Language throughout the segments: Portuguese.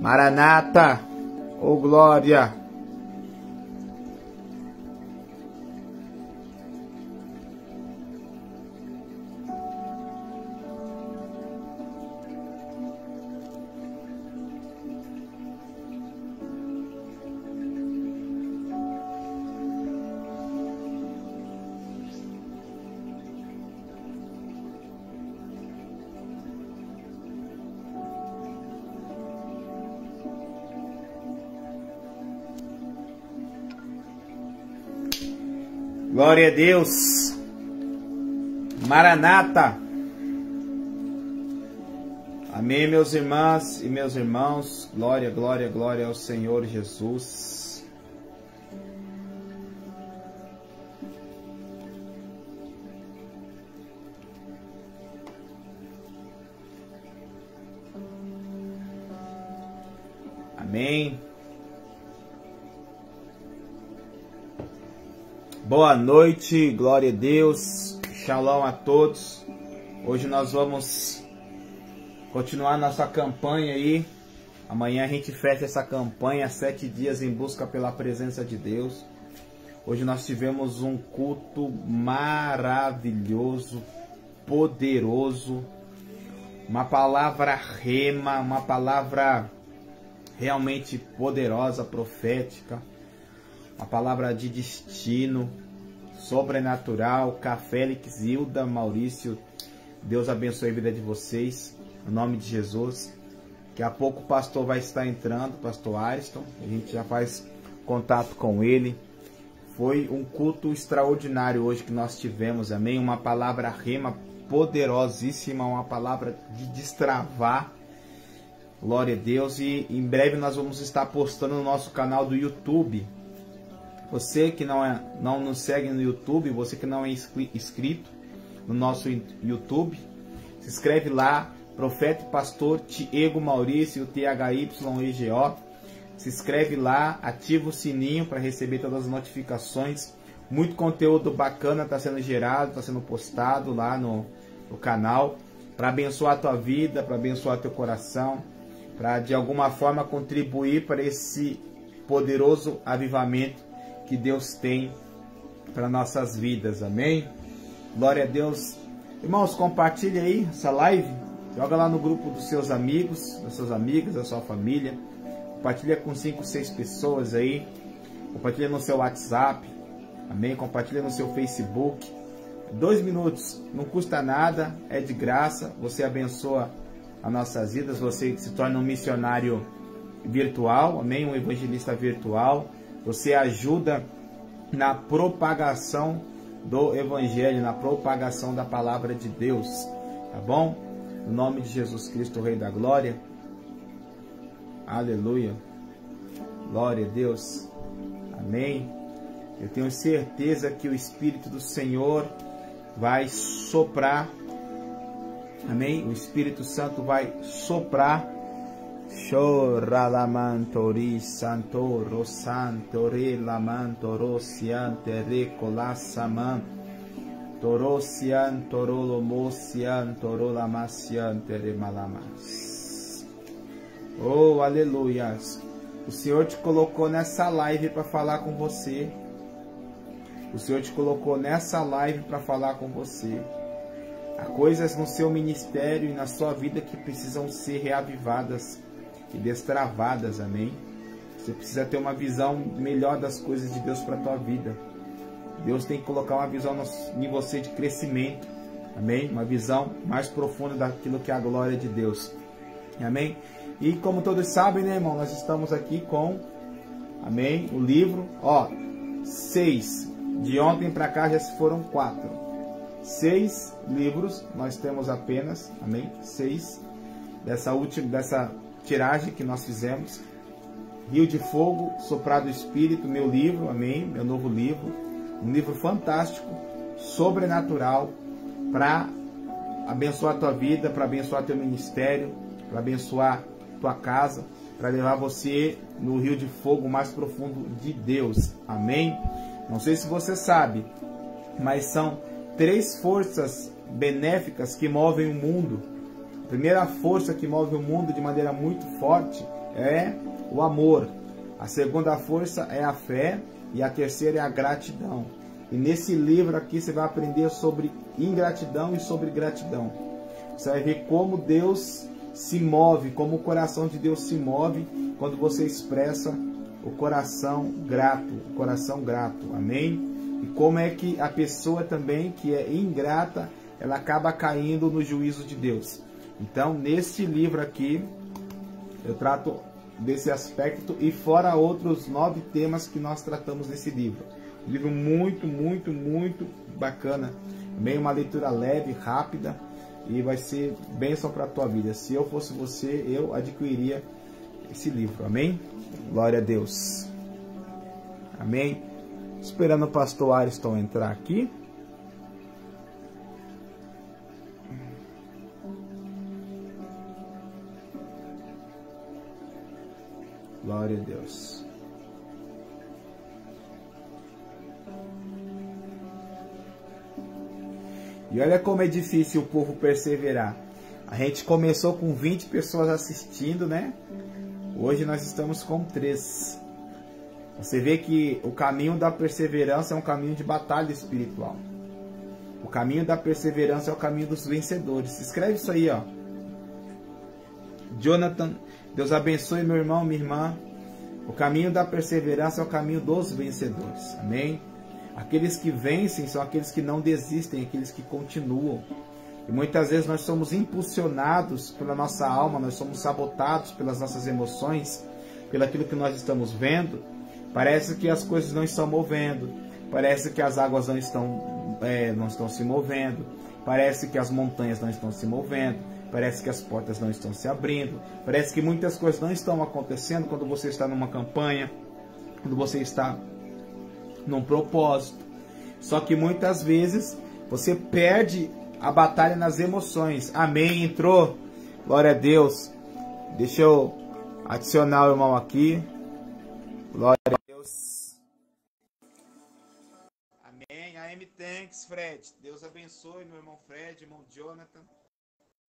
Maranata, ô glória. Glória a Deus. Maranata. Amém, meus irmãs e meus irmãos. Glória, glória, glória ao Senhor Jesus. Amém. Boa noite, glória a Deus, shalom a todos. Hoje nós vamos continuar nossa campanha aí. Amanhã a gente fecha essa campanha, 7 dias em busca pela presença de Deus. Hoje nós tivemos um culto maravilhoso, poderoso, uma palavra rema, uma palavra realmente poderosa, profética. Uma palavra de destino, sobrenatural. Félix, Hilda, Maurício, Deus abençoe a vida de vocês, no nome de Jesus. Daqui a pouco o pastor vai estar entrando, o pastor Ariston, a gente já faz contato com ele. Foi um culto extraordinário hoje que nós tivemos, amém? Uma palavra rema poderosíssima, uma palavra de destravar. Glória a Deus. E em breve nós vamos estar postando no nosso canal do YouTube. Você que não nos segue no YouTube, você que não é inscrito no nosso YouTube, se inscreve lá, Profeta e Pastor Tiago Maurício, THYEGO. Se inscreve lá, ativa o sininho para receber todas as notificações. Muito conteúdo bacana está sendo gerado, está sendo postado lá no canal, para abençoar a tua vida, para abençoar teu coração, para de alguma forma contribuir para esse poderoso avivamento que Deus tem para nossas vidas, amém? Glória a Deus. Irmãos, compartilhe aí essa live, joga lá no grupo dos seus amigos, das suas amigas, da sua família, compartilha com 5, 6 pessoas aí, compartilha no seu WhatsApp, amém? Compartilha no seu Facebook, 2 minutos, não custa nada, é de graça, você abençoa as nossas vidas, você se torna um missionário virtual, amém? Um evangelista virtual. Você ajuda na propagação do Evangelho, na propagação da Palavra de Deus, tá bom? No nome de Jesus Cristo, o Rei da Glória. Aleluia. Glória a Deus. Amém. Eu tenho certeza que o Espírito do Senhor vai soprar. Amém? O Espírito Santo vai soprar. Choralamantori santo rosanto relamanto rosiante recolassaman torosianto rolomosianto rolamasiante remalamas. Oh, aleluias! O Senhor te colocou nessa live para falar com você. O Senhor te colocou nessa live para falar com você. Há coisas no seu ministério e na sua vida que precisam ser reavivadas e destravadas, amém? Você precisa ter uma visão melhor das coisas de Deus para a tua vida. Deus tem que colocar uma visão em você de crescimento, amém? Uma visão mais profunda daquilo que é a glória de Deus, amém? E como todos sabem, né, irmão, nós estamos aqui com, amém, o livro, 6, de ontem para cá já se foram 4, 6 livros, nós temos apenas, amém, 6, dessa tiragem que nós fizemos. Rio de Fogo, Soprado Espírito, meu livro, amém, meu novo livro, um livro fantástico, sobrenatural, para abençoar a tua vida, para abençoar teu ministério, para abençoar tua casa, para levar você no rio de fogo mais profundo de Deus, amém? Não sei se você sabe, mas são 3 forças benéficas que movem o mundo. A primeira força que move o mundo de maneira muito forte é o amor. A segunda força é a fé. E a terceira é a gratidão. E nesse livro aqui você vai aprender sobre ingratidão e sobre gratidão. Você vai ver como Deus se move, como o coração de Deus se move quando você expressa o coração grato, amém? E como é que a pessoa também que é ingrata, ela acaba caindo no juízo de Deus. Então, neste livro aqui, eu trato desse aspecto e fora outros 9 temas que nós tratamos nesse livro. Um livro muito, muito, muito bacana. Bem, uma leitura leve, rápida e vai ser bênção para a tua vida. Se eu fosse você, eu adquiriria esse livro. Amém? Glória a Deus. Amém? Esperando o pastor Ariston entrar aqui. Glória a Deus. E olha como é difícil o povo perseverar. A gente começou com 20 pessoas assistindo, né? Hoje nós estamos com 3. Você vê que o caminho da perseverança é um caminho de batalha espiritual. O caminho da perseverança é o caminho dos vencedores. Escreve isso aí, ó. Jonathan, Deus abençoe meu irmão, minha irmã. O caminho da perseverança é o caminho dos vencedores. Amém? Aqueles que vencem são aqueles que não desistem, aqueles que continuam. E muitas vezes nós somos impulsionados pela nossa alma, nós somos sabotados pelas nossas emoções, pelo aquilo que nós estamos vendo. Parece que as coisas não estão movendo, parece que as águas não estão se movendo, parece que as montanhas não estão se movendo, parece que as portas não estão se abrindo, parece que muitas coisas não estão acontecendo quando você está numa campanha, quando você está num propósito. Só que muitas vezes você perde a batalha nas emoções. Amém? Entrou? Glória a Deus. Deixa eu adicionar o irmão aqui. Glória a Deus. Amém. AM Thanks, Fred. Deus abençoe meu irmão Fred, irmão Jonathan,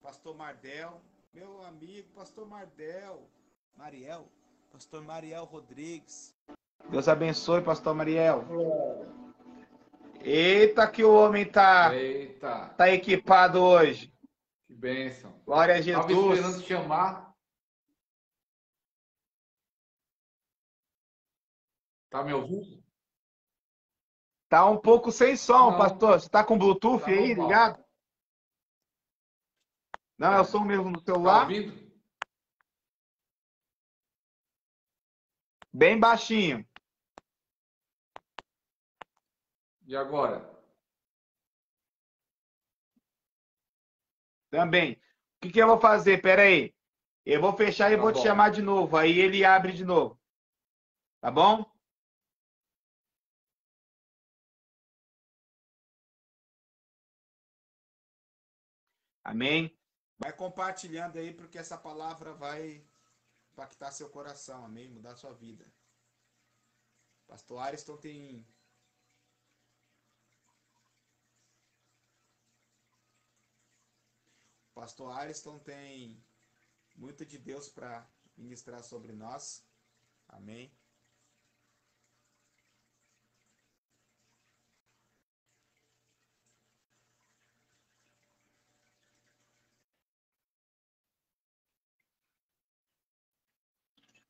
pastor Mardel, meu amigo pastor pastor Mariel Rodrigues. Deus abençoe, pastor Mariel. Eita, que o homem tá equipado hoje. Que bênção. Glória a Jesus. Estava esperando te chamar. Tá me ouvindo? Tá um pouco sem som, Não. pastor. Você tá com Bluetooth Tá aí, normal. ligado? Não, é o som mesmo no Tá celular. ouvindo? Bem baixinho. E agora? Também. O que eu vou fazer? Pera aí. Eu vou fechar e Tá vou te bom. chamar de novo. Aí ele abre de novo. Tá bom? Amém? Vai compartilhando aí, porque essa palavra vai impactar seu coração. Amém? Mudar sua vida. Pastor Ariston tem... Pastor Ariston tem muito de Deus para ministrar sobre nós. Amém?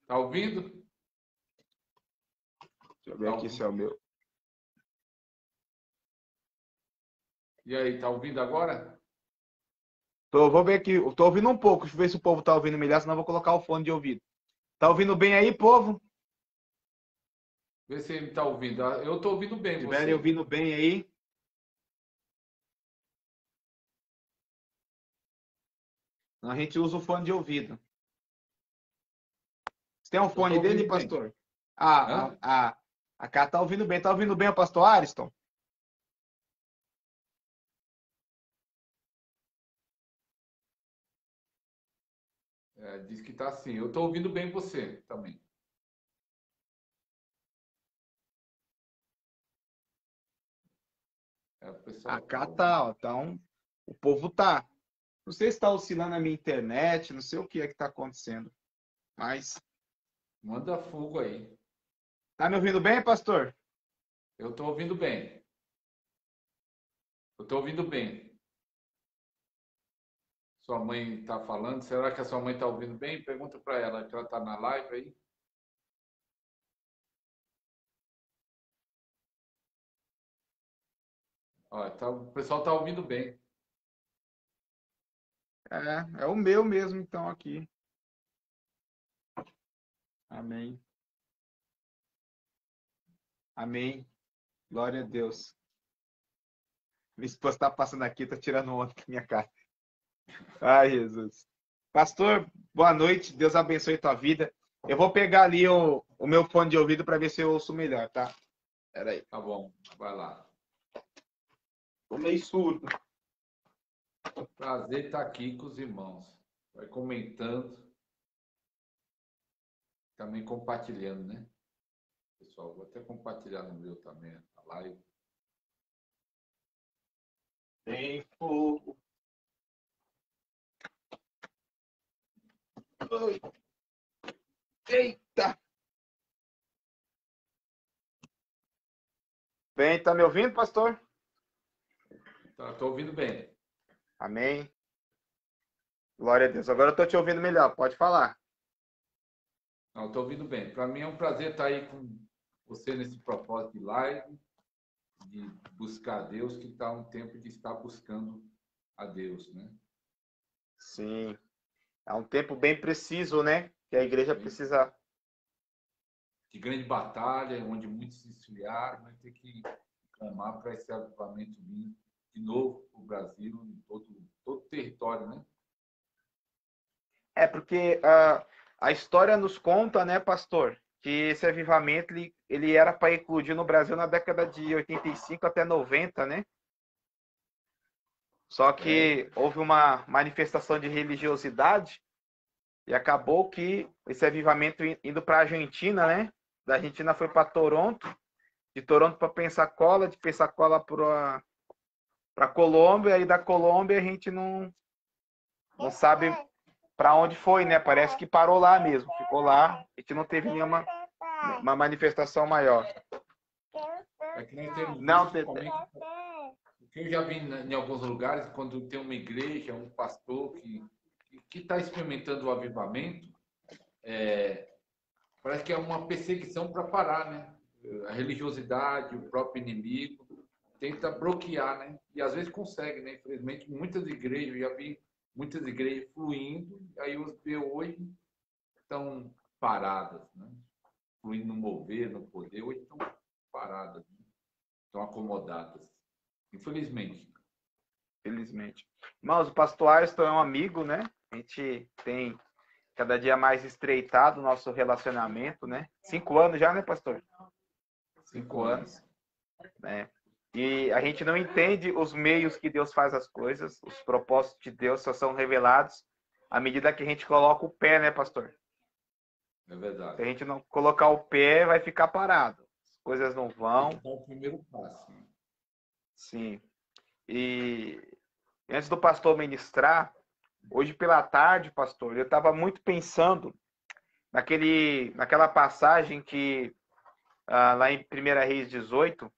Tá ouvindo? Deixa eu ver aqui se é o meu. E aí, tá ouvindo agora? Vou ver aqui. Tô ouvindo um pouco. Deixa eu ver se o povo tá ouvindo melhor, senão eu vou colocar o fone de ouvido. Tá ouvindo bem aí, povo? Vê se ele tá ouvindo. Eu tô ouvindo bem Se você. estiverem ouvindo bem aí. A gente usa o fone de ouvido. Você tem um fone dele, pastor? A Cá tá ouvindo bem. Tá ouvindo bem o pastor Ariston? Diz que tá assim. Eu tô ouvindo bem você também. A Cá tá, ó. Então, o povo tá. Não sei se está oscilando a minha internet, não sei o que é que está acontecendo. Mas Manda fogo aí. tá me ouvindo bem, pastor? Eu estou ouvindo bem. Eu estou ouvindo bem. Sua mãe está falando. Será que a sua mãe está ouvindo bem? Pergunta para ela, que ela está na live aí. Ó, o pessoal está ouvindo bem. É o meu mesmo, então, aqui. Amém. Amém. Glória a Deus. Minha esposa está passando aqui, tá tirando onda com minha cara. Ai, Jesus. Pastor, boa noite. Deus abençoe tua vida. Eu vou pegar ali o meu fone de ouvido para ver se eu ouço melhor, tá? Pera aí. Tá bom, vai lá. Tô meio surdo. Prazer estar aqui com os irmãos. Vai comentando. Também compartilhando, né? Pessoal, vou até compartilhar no meu também, a live. Tem fogo. Oi. Eita! Bem, tá me ouvindo, pastor? Tá, tô ouvindo bem. Amém. Glória a Deus. Agora eu tô te ouvindo melhor. Pode falar. Não, estou ouvindo bem. Para mim é um prazer estar aí com você nesse propósito de live, de buscar a Deus, que está um tempo de estar buscando a Deus, né? Sim. É um tempo bem preciso, né? Que a igreja precisa. De grande batalha, onde muitos se esfriaram, vai ter que clamar para esse avivamento vir de novo para o Brasil, em todo o território, né? É porque a história nos conta, né, pastor, que esse avivamento ele era para eclodir no Brasil na década de 85 até 90, né? Só que houve uma manifestação de religiosidade e acabou que esse avivamento indo para a Argentina, né? Da Argentina foi para Toronto, de Toronto para Pensacola, de Pensacola para Colômbia, e da Colômbia a gente não sabe para onde foi, né? Parece que parou lá mesmo, ficou lá, a gente não teve nenhuma uma manifestação maior. É que nós temos Não, visto o que eu já vi em alguns lugares, quando tem uma igreja, um pastor que está experimentando o avivamento, parece que é uma perseguição para parar, né? A religiosidade, o próprio inimigo, tenta bloquear, né? E às vezes consegue, né? Infelizmente, muitas igrejas, eu já vi muitas igrejas fluindo, aí os vê hoje estão paradas, né? Fluindo no mover, no poder, hoje estão paradas, né? Estão acomodadas. Infelizmente. Felizmente. Irmãos, o pastor Ariston é um amigo, né? A gente tem cada dia mais estreitado o nosso relacionamento, né? 5 anos já, né, pastor? 5 anos. Né? E a gente não entende os meios que Deus faz as coisas, os propósitos de Deus só são revelados à medida que a gente coloca o pé, né, pastor? É verdade. Se a gente não colocar o pé, vai ficar parado. As coisas não vão. É o primeiro passo. Né? Sim. E antes do pastor ministrar, hoje pela tarde, pastor, eu estava muito pensando naquela passagem que lá em 1 Reis 18,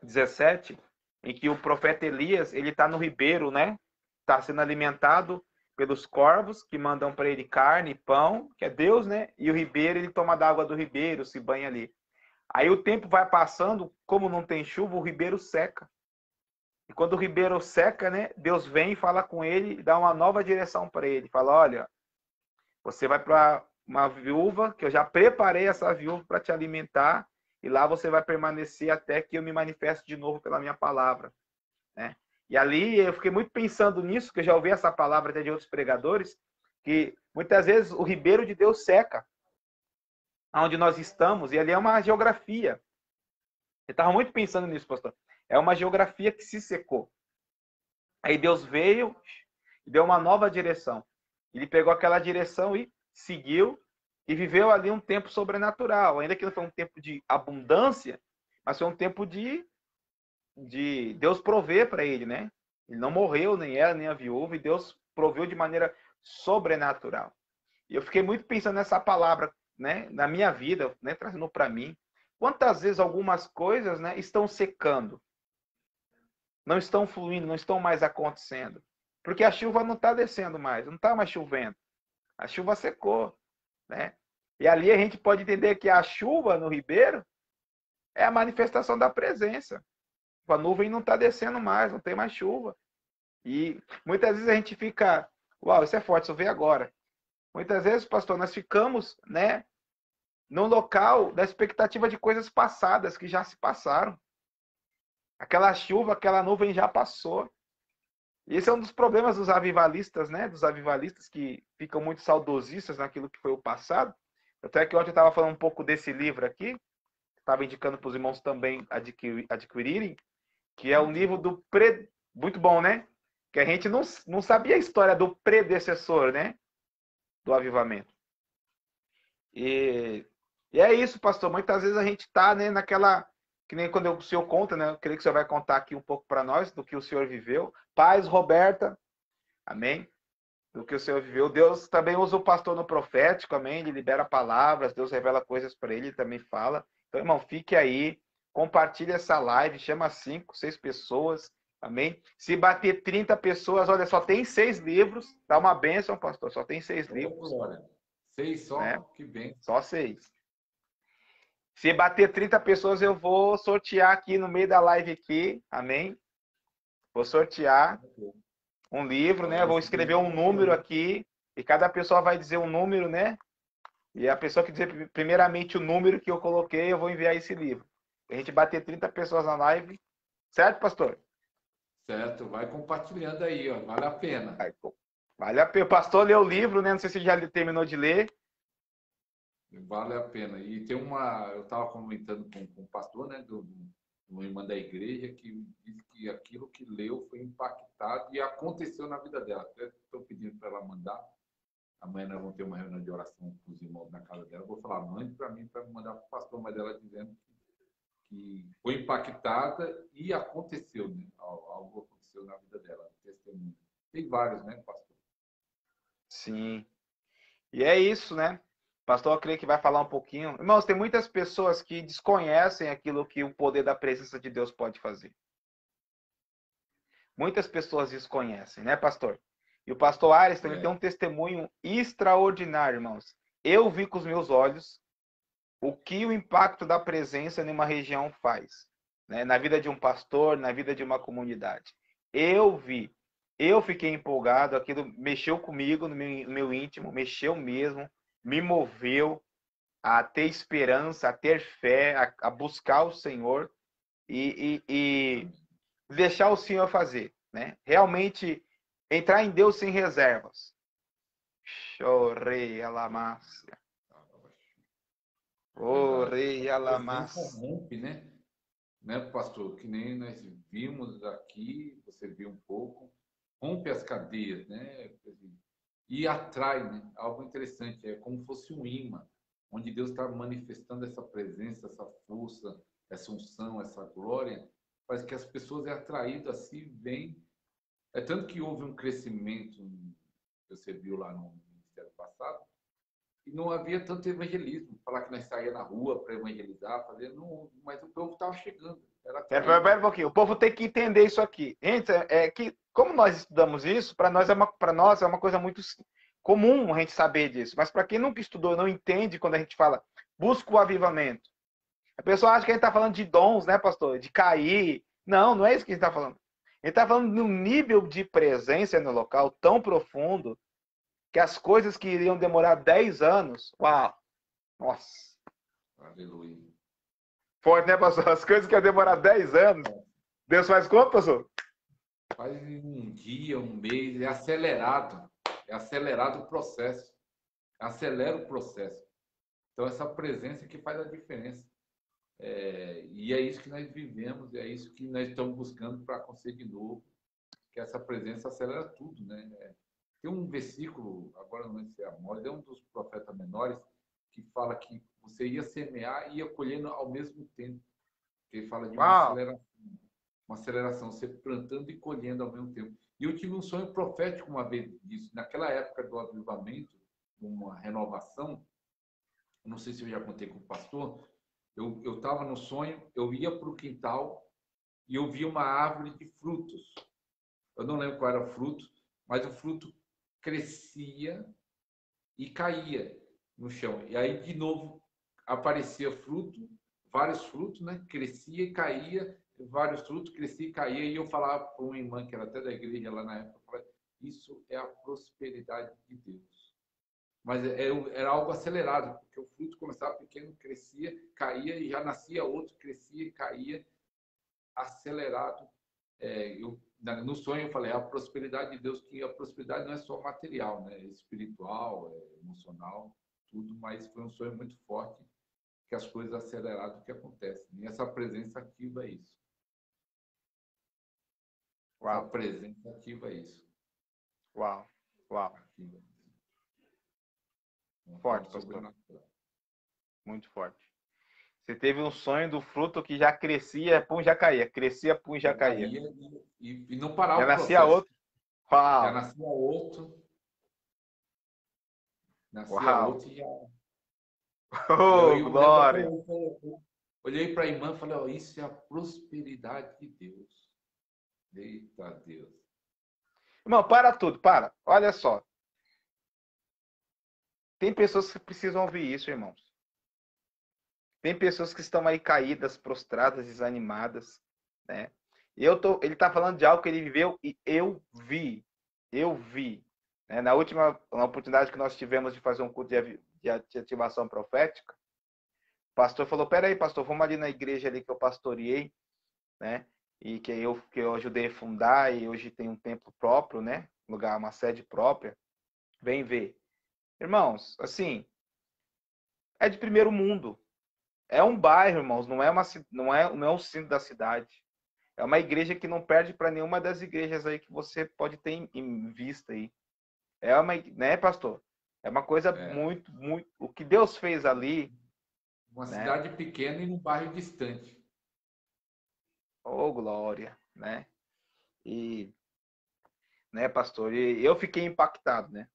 17, em que o profeta Elias, ele está no ribeiro, né? Está sendo alimentado pelos corvos que mandam para ele carne e pão, que é Deus, né? E o ribeiro, ele toma da água do ribeiro, se banha ali. Aí o tempo vai passando, como não tem chuva, o ribeiro seca. E quando o ribeiro seca, né? Deus vem e fala com ele e dá uma nova direção para ele. Fala, olha, você vai para uma viúva, que eu já preparei essa viúva para te alimentar, e lá você vai permanecer até que eu me manifeste de novo pela minha palavra. Né? E ali eu fiquei muito pensando nisso, que eu já ouvi essa palavra até de outros pregadores, que muitas vezes o ribeiro de Deus seca, onde nós estamos, e ali é uma geografia. Eu estava muito pensando nisso, pastor. É uma geografia que se secou. Aí Deus veio e deu uma nova direção. Ele pegou aquela direção e seguiu e viveu ali um tempo sobrenatural. Ainda que não foi um tempo de abundância, mas foi um tempo de Deus prover para ele, né? Ele não morreu, nem ela, nem a viúva, e Deus proveu de maneira sobrenatural. E eu fiquei muito pensando nessa palavra, né, na minha vida, né, trazendo para mim. Quantas vezes algumas coisas, né, estão secando, não estão fluindo, não estão mais acontecendo? Porque a chuva não está descendo mais, não está mais chovendo. A chuva secou, né? E ali a gente pode entender que a chuva no ribeiro é a manifestação da presença. A nuvem não está descendo mais, não tem mais chuva. E muitas vezes a gente fica, uau, isso é forte, isso veio agora. Muitas vezes, pastor, nós ficamos, né, no local da expectativa de coisas passadas que já se passaram. Aquela chuva, aquela nuvem já passou. E esse é um dos problemas dos avivalistas, né? Dos avivalistas que ficam muito saudosistas naquilo que foi o passado. Até que ontem eu estava falando um pouco desse livro aqui, estava indicando para os irmãos também adquirirem, que é o livro do muito bom, né? Que a gente não sabia a história do predecessor, né? Do avivamento. E é isso, pastor. Muitas vezes a gente está, né, naquela. Que nem quando o senhor conta, né? Eu creio que o senhor vai contar aqui um pouco para nós do que o senhor viveu. Paz, Roberta. Amém? Do que o senhor viveu. Deus também usa o pastor no profético, amém? Ele libera palavras, Deus revela coisas para ele, também fala. Então, irmão, fique aí, compartilhe essa live, chama 5, 6 pessoas, amém? Se bater 30 pessoas, olha, só tem 6 livros, dá uma bênção, pastor, só tem 6 livros. Glória. 6 só, né? Que bem. Só 6. Se bater 30 pessoas, eu vou sortear aqui no meio da live aqui, amém? Vou sortear um livro, né? Vou escrever um número aqui e cada pessoa vai dizer um número, né? E a pessoa que dizer primeiramente o número que eu coloquei, eu vou enviar esse livro. A gente bater 30 pessoas na live, certo, pastor? Certo, vai compartilhando aí, ó, vale a pena. Vale a pena. O pastor leu o livro, né? Não sei se já terminou de ler. Vale a pena. E tem eu estava comentando com o pastor, né, uma irmã da igreja, que disse que aquilo que leu foi impactado e aconteceu na vida dela. Até estou pedindo para ela mandar. Amanhã nós vamos ter uma reunião de oração com os irmãos na casa dela. Vou falar, mande para mim, para me mandar para o pastor, mas ela dizendo que foi impactada e aconteceu, né? Algo aconteceu na vida dela, testemunho. Tem vários, né, pastor? Sim. E é isso, né? O pastor, eu creio que vai falar um pouquinho. Irmãos, tem muitas pessoas que desconhecem aquilo que o poder da presença de Deus pode fazer. Muitas pessoas desconhecem, né, pastor? E o pastor Ares também tem um testemunho extraordinário, irmãos. Eu vi com os meus olhos o que o impacto da presença em uma região faz, né? Na vida de um pastor, na vida de uma comunidade. Eu vi, eu fiquei empolgado, aquilo mexeu comigo, no meu íntimo, mexeu mesmo, me moveu a ter esperança, a ter fé, a buscar o Senhor e deixar o Senhor fazer, né? Realmente entrar em Deus sem reservas. Chorei a lamácia. Orei a lamácia. Rompe, né, pastor? Que nem nós vimos aqui, você viu um pouco, rompe as cadeias, né? E atrai, né? Algo interessante, é como se fosse um imã, onde Deus está manifestando essa presença, essa força, essa unção, essa glória, faz que as pessoas é atraídas assim, vêm. É tanto que houve um crescimento, que você viu lá no ministério passado, e não havia tanto evangelismo, falar que nós saíamos na rua para evangelizar, fazer, não, mas o povo estava chegando. Pera um pouquinho, o povo tem que entender isso aqui. Gente, que como nós estudamos isso, para nós é uma coisa muito comum a gente saber disso, mas para quem nunca estudou, não entende quando a gente fala busca o avivamento. A pessoa acha que a gente está falando de dons, né, pastor? De cair. Não, não é isso que a gente está falando. A gente está falando de um nível de presença no local tão profundo que as coisas que iriam demorar 10 anos, uau, nossa. Aleluia. Forte, né, pastor? As coisas que iam demorar 10 anos, Deus faz quanto, pastor? Faz um dia, um mês, é acelerado. É acelerado o processo. Acelera o processo. Então, essa presença que faz a diferença. E é isso que nós vivemos, é isso que nós estamos buscando para acontecer de novo, que essa presença acelera tudo, né? Tem um versículo, agora não sei se é Amós, é um dos profetas menores, que fala que você ia semear e ia colher ao mesmo tempo. Ele fala de uma aceleração, você plantando e colhendo ao mesmo tempo. E eu tive um sonho profético uma vez disso. Naquela época do avivamento, uma renovação. Não sei se eu já contei com o pastor. Eu estava no sonho, eu ia para o quintal e eu vi uma árvore de frutos. Eu não lembro qual era o fruto, mas o fruto crescia e caía no chão. E aí, de novo, aparecia fruto, vários frutos, né? Crescia e caía, vários frutos, crescia e caía. E eu falava para uma irmã, que era até da igreja lá na época, eu falava, isso é a prosperidade de Deus. Mas era algo acelerado, porque o fruto começava pequeno, crescia, caía, e já nascia outro, crescia e caía, acelerado. No sonho eu falei, a prosperidade de Deus, que a prosperidade não é só material, né? É espiritual, emocional, tudo, mas foi um sonho muito forte, que as coisas aceleradas que acontecem. E essa presença ativa é isso. Uau. Essa presença ativa é isso. Uau. Uau. Ativa. Forte, pastor. Muito forte. Você teve um sonho do fruto que já crescia, pum, já caía. Crescia, pum, já caía. E não parava já o processo. Nascia outro. Uau. Já nascia outro. Nascia Uau. outro e já... Oh, glória. Olhei para a irmã e falei, oh, isso é a prosperidade de Deus. Eita Deus. Irmão, para tudo, para. Olha só. Tem pessoas que precisam ouvir isso, irmãos. Tem pessoas que estão aí caídas, prostradas, desanimadas, né? Ele está falando de algo que ele viveu e eu vi. Eu vi. Né? Na oportunidade que nós tivemos de fazer um culto de ativação profética, o pastor falou, peraí, pastor, vamos ali na igreja ali que eu pastoreei, né? E que eu ajudei a fundar, e hoje tem um templo próprio, né? Lugar, uma sede própria. Vem ver. Irmãos, assim, é de primeiro mundo. É um bairro, irmãos, não é um centro da cidade. É uma igreja que não perde para nenhuma das igrejas aí que você pode ter em vista aí. É uma, né, pastor? É uma coisa muito, muito... O que Deus fez ali... Uma cidade pequena e num bairro distante. Oh, glória, né? E, né, pastor? E eu fiquei impactado, né?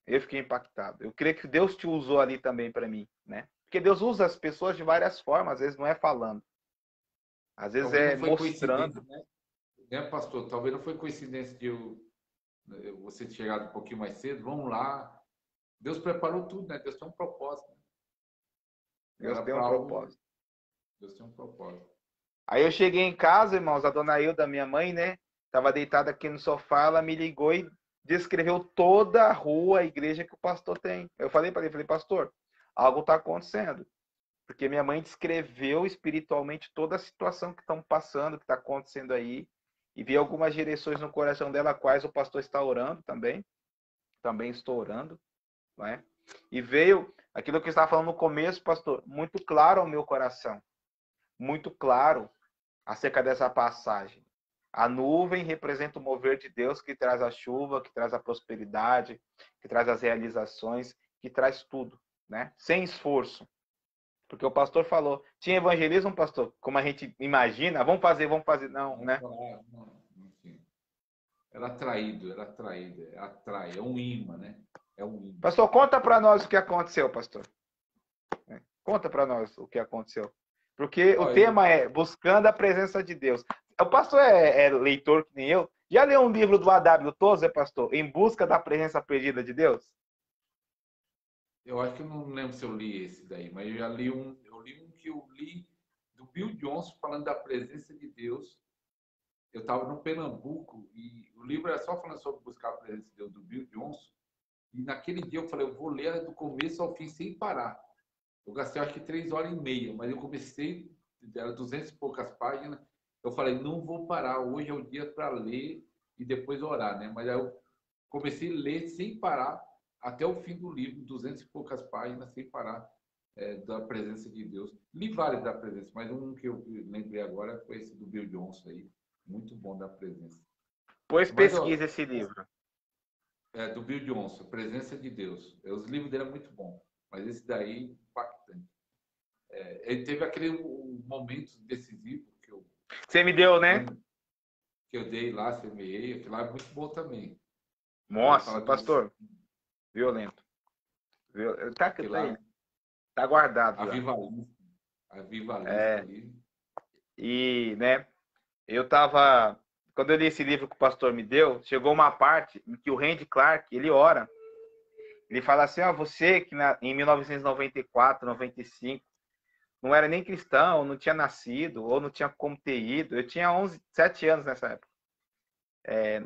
Eu fiquei impactado. Eu creio que Deus te usou ali também para mim, né? Porque Deus usa as pessoas de várias formas, às vezes não é falando. Às vezes Talvez é mostrando. Né, pastor? Talvez não foi coincidência de você ter chegado um pouquinho mais cedo. Vamos lá. Deus preparou tudo, né? Deus tem um propósito. Né? Deus tem um propósito. Deus tem um propósito. Aí eu cheguei em casa, irmãos, a dona Hilda, minha mãe, né? Estava deitada aqui no sofá, ela me ligou e descreveu toda a rua, a igreja que o pastor tem. Eu falei para ele, pastor, algo está acontecendo. Porque minha mãe descreveu espiritualmente toda a situação que estão passando, que está acontecendo aí. E vi algumas direções no coração dela, quais o pastor está orando também. Também estou orando. Não é? E veio aquilo que eu estava falando no começo, pastor, muito claro ao meu coração. Muito claro acerca dessa passagem. A nuvem representa o mover de Deus que traz a chuva, que traz a prosperidade, que traz as realizações, que traz tudo, né? Sem esforço. Porque o pastor falou, tinha evangelismo, pastor, como a gente imagina, vamos fazer, não, né? Não, enfim. Era atraído, atrai, é um imã, né? É um imã. Pastor, conta para nós o que aconteceu, pastor. Conta para nós o que aconteceu. Porque o tema é buscando a presença de Deus. O pastor é leitor que nem eu. Já leu um livro do A.W. Tozer, pastor? Em busca da presença perdida de Deus? Eu acho que eu não lembro se eu li esse daí, mas eu já li um que eu li do Bill Johnson falando da presença de Deus. Eu estava no Pernambuco e o livro era só falando sobre buscar a presença de Deus, do Bill Johnson. E naquele dia eu falei, eu vou ler do começo ao fim sem parar. Eu gastei acho que 3h30, mas eu comecei, era 200 e poucas páginas. Eu falei, não vou parar, hoje é o dia para ler e depois orar, né? Mas aí eu comecei a ler sem parar até o fim do livro, 200 e poucas páginas, sem parar, da presença de Deus. Li vários da presença, mas um que eu lembrei agora foi esse do Bill Johnson aí, muito bom da presença. Pois pesquisa esse livro. Do Bill Johnson, Presença de Deus. Os livros dele é muito bom, mas esse daí, impactante. Ele teve aquele momento decisivo que eu... Você me deu, né? Que eu dei lá, semeei, aquilo lá é muito bom também. Nossa, pastor, violento. Tá, tá aí. Tá guardado. Avivalista ali. E, né, eu tava... Quando eu li esse livro que o pastor me deu, chegou uma parte em que o Randy Clark, ele ora. Ele fala assim, ó, você que em 1994, 95, não era nem cristão, não tinha nascido, ou não tinha como ter ido. Eu tinha 7 anos nessa época.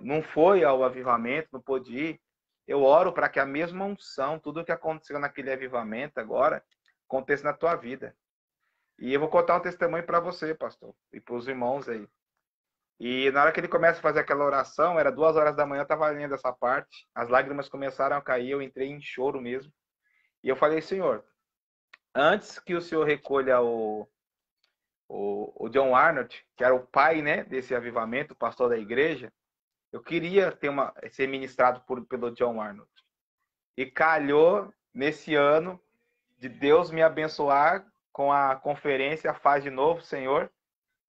Não foi ao avivamento, não pôde ir. Eu oro para que a mesma unção, tudo o que aconteceu naquele avivamento agora, aconteça na tua vida. E eu vou contar um testemunho para você, pastor, e para os irmãos aí. E na hora que ele começa a fazer aquela oração, era 2 horas da manhã, eu estava lendo essa parte, as lágrimas começaram a cair, eu entrei em choro mesmo. E eu falei, Senhor, antes que o Senhor recolha o John Arnott, que era o pai, né, desse avivamento, o pastor da igreja, eu queria ser ministrado pelo John Arnott. E calhou nesse ano de Deus me abençoar com a conferência Faz de Novo, Senhor.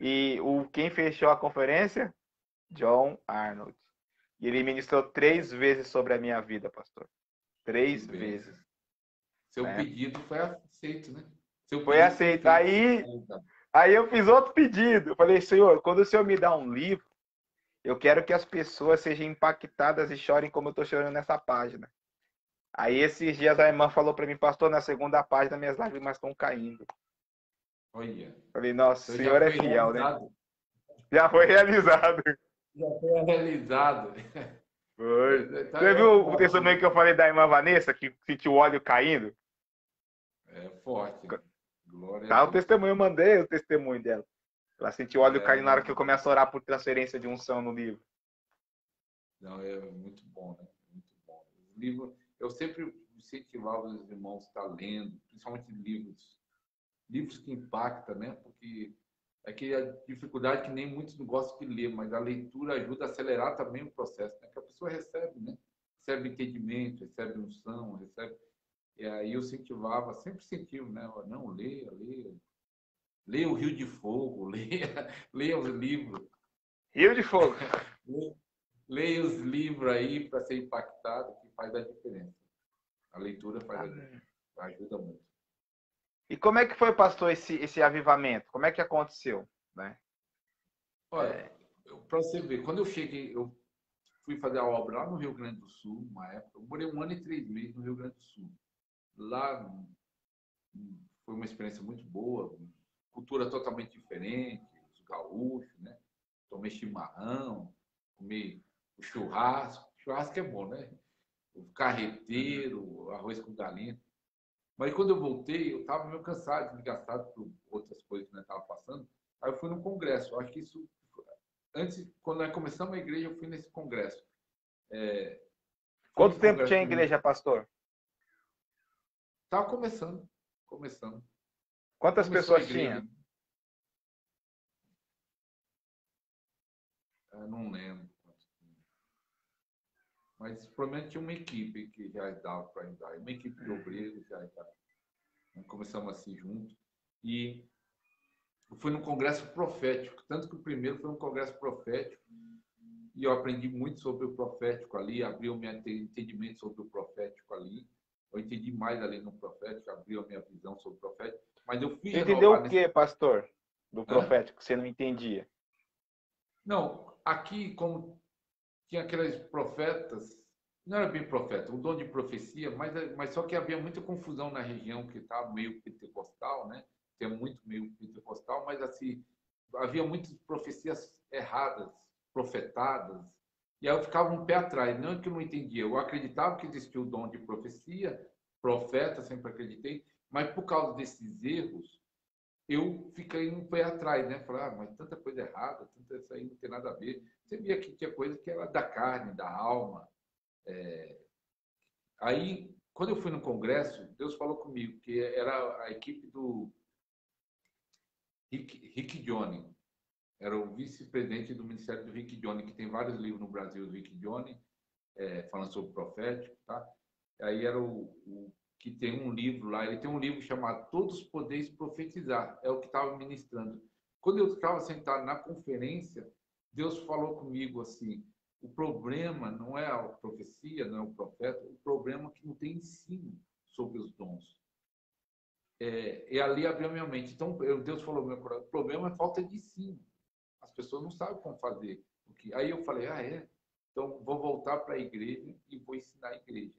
E quem fechou a conferência? John Arnott. E ele ministrou 3 vezes sobre a minha vida, pastor. 3 vezes. Seu pedido foi aceito, né? Foi aceito. Aí eu fiz outro pedido. Eu falei, Senhor, quando o Senhor me dá um livro, eu quero que as pessoas sejam impactadas e chorem como eu estou chorando nessa página. Aí esses dias a irmã falou para mim, pastor, na 2ª página minhas lágrimas estão caindo. Olha. Falei, nossa, o Senhor é fiel, né? Já foi realizado. Já foi realizado. Foi. Você viu o testemunho que eu falei da irmã Vanessa, que sentiu o óleo caindo? É forte. Glória tá, o testemunho, eu mandei o testemunho dela. Ela sentiu o óleo caindo na hora que eu começo a orar por transferência de unção no livro. Não, é muito bom, né? Muito bom. Os livros, eu sempre incentivava os irmãos a estar lendo, principalmente livros que impactam, né? Porque é que a dificuldade que nem muitos não gostam de ler, mas a leitura ajuda a acelerar também o processo, né? Que a pessoa recebe, né? Recebe entendimento, recebe unção, recebe... E aí eu incentivava, sempre incentivo, né? Não, leia. Leia o Rio de Fogo, leia os livros. Rio de Fogo. Leia os livros aí para ser impactado, que faz a diferença. A leitura ajuda muito. E como é que foi, pastor, esse avivamento? Como é que aconteceu, né? Olha, para você ver, quando eu cheguei, eu fui fazer a obra lá no Rio Grande do Sul, uma época, eu morei 1 ano e 3 meses no Rio Grande do Sul. Lá foi uma experiência muito boa, cultura totalmente diferente, os gaúchos, né? Tomei chimarrão, comi o churrasco. Churrasco é bom, né? O carreteiro, arroz com galinha. Mas quando eu voltei, eu estava meio cansado, desgastado por outras coisas que eu estava passando. Aí eu fui num congresso. Eu acho que isso... Antes, quando nós começamos a igreja, eu fui nesse congresso. Quanto tempo tinha a igreja, pastor? Estava começando. Quantas pessoas tinha? Eu não lembro. Mas provavelmente tinha uma equipe que já dava para ajudar. Uma equipe de obreiros já estava. Começamos assim junto. E eu fui num congresso profético. Tanto que o primeiro foi um congresso profético. E eu aprendi muito sobre o profético ali. Abriu o meu entendimento sobre o profético ali. Eu entendi mais ali no profético. Abriu a minha visão sobre o profético. Mas eu fui renovar. Entendeu o que, pastor? Do profético que você não entendia? Não, aqui, como tinha aqueles profetas, não era bem profeta, o dom de profecia, mas só que havia muita confusão na região que estava meio pentecostal, né? Tem muito meio pentecostal, mas assim, havia muitas profecias erradas, profetadas, e aí eu ficava um pé atrás, não é que eu não entendia, eu acreditava que existia o dom de profecia, profeta, sempre acreditei, mas por causa desses erros, eu fiquei um pé atrás, né? Falei, mas tanta coisa errada, isso aí não tem nada a ver. Você via que tinha coisa que era da carne, da alma. Aí, quando eu fui no congresso, Deus falou comigo que era a equipe do Rick Johnny. Era o vice-presidente do Ministério do Rick Johnny, que tem vários livros no Brasil, do Rick Johnny, falando sobre profético, tá? Aí era o que tem um livro lá, ele tem um livro chamado Todos Podeis Profetizar, é o que estava ministrando. Quando eu estava sentado na conferência, Deus falou comigo assim, o problema não é a profecia, não é o profeta, o problema é que não tem ensino sobre E ali abriu minha mente. Então, Deus falou, meu coração, o problema é falta de ensino. As pessoas não sabem como fazer. Aí eu falei, então vou voltar para a igreja e vou ensinar a igreja.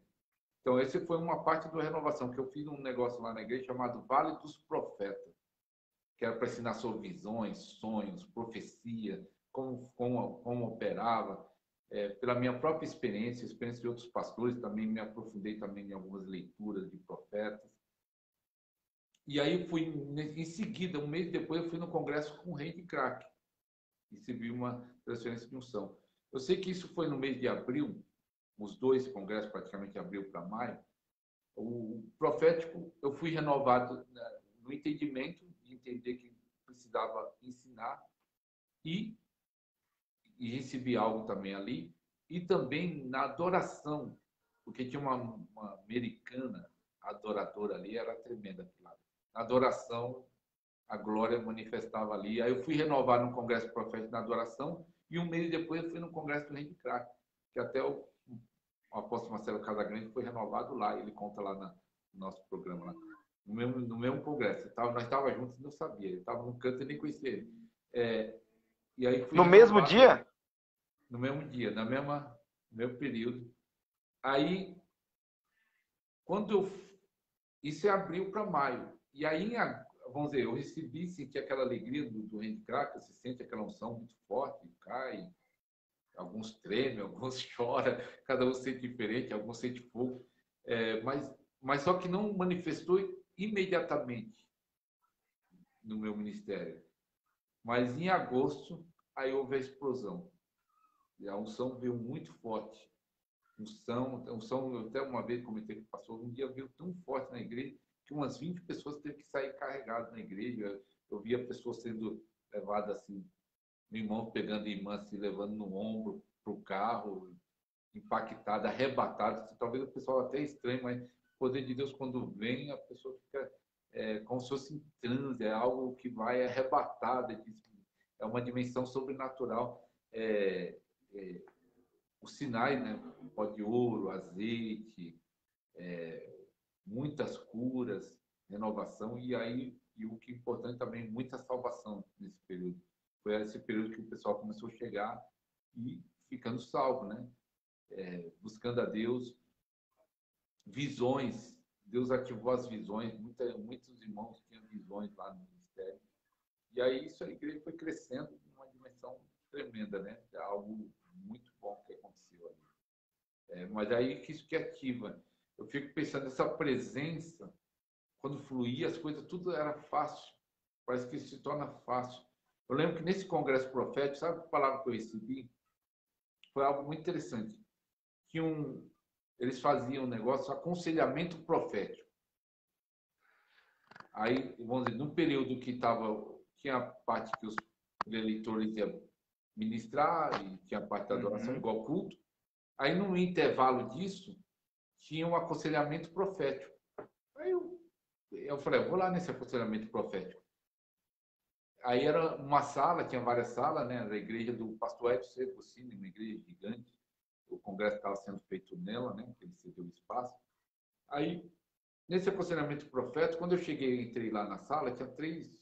Então, essa foi uma parte da renovação, que eu fiz um negócio lá na igreja chamado Vale dos Profetas, que era para ensinar sobre visões, sonhos, profecia, como operava. Pela minha própria experiência de outros pastores, também me aprofundei também em algumas leituras de profetas. E aí fui, em seguida, um mês depois, eu fui no congresso com o rei de crack. Recebi uma transferência de unção. Eu sei que isso foi no mês de abril, os dois congressos, praticamente de abril para maio. O profético, eu fui renovado no entendimento, de entender que precisava ensinar, e recebi algo também ali, e também na adoração, porque tinha uma americana adoradora ali, era tremenda aquilo lá. Na adoração, a glória manifestava ali. Aí eu fui renovar no Congresso Profético na adoração, e um mês depois eu fui no Congresso do Rei de Crack, que até o apóstolo Marcelo Casagrande foi renovado lá, ele conta lá no nosso programa, lá, no mesmo congresso. Nós estávamos juntos e não sabia, ele estava no canto e nem conhecia ele. E aí fui no mesmo dia? No mesmo dia, no mesmo período. Aí, isso é abril para maio. E aí, vamos dizer, eu senti aquela alegria do Rei de Crack, você sente aquela unção muito forte, cai, alguns tremem, alguns choram, cada um sente diferente, alguns sente fogo. Mas só que não manifestou imediatamente no meu ministério. Mas em agosto, aí houve a explosão. E a unção veio muito forte. Unção, eu até uma vez comentei que passou, um dia veio tão forte na igreja que umas 20 pessoas teve que sair carregadas na igreja. Eu via pessoas sendo levadas assim, irmão pegando irmã, se levando no ombro para o carro, impactada, arrebatada. Talvez o pessoal até estranhe, mas o poder de Deus, quando vem, a pessoa fica como se fosse em transe, é algo que vai arrebatada. É uma dimensão sobrenatural. Os sinais, né? Pó de ouro, azeite, muitas curas, renovação, e o que é importante também, muita salvação nesse período. Foi esse período que o pessoal começou a chegar e ficando salvo, né? Buscando a Deus, visões, Deus ativou as visões, muitos irmãos tinham visões lá no ministério, e aí a igreja foi crescendo numa dimensão tremenda, né? É algo muito bom que aconteceu ali. Mas aí que isso que ativa. Eu fico pensando nessa presença, quando fluía as coisas, tudo era fácil, parece que se torna fácil. Eu lembro que nesse congresso profético, sabe a palavra que eu recebi? Foi algo muito interessante. Eles faziam um negócio, aconselhamento profético. Aí, vamos dizer, num período que tinha a parte que os eleitores iam ministrar, e tinha a parte da adoração, igual culto. Aí, no intervalo disso, tinha um aconselhamento profético. Aí eu falei, eu vou lá nesse aconselhamento profético. Aí era uma sala, tinha várias salas, né? Da igreja do pastor Edson Secocini, uma igreja gigante. O congresso estava sendo feito nela, né? Ele cedeu o espaço. Aí, nesse aconselhamento profético, quando eu entrei lá na sala, tinha três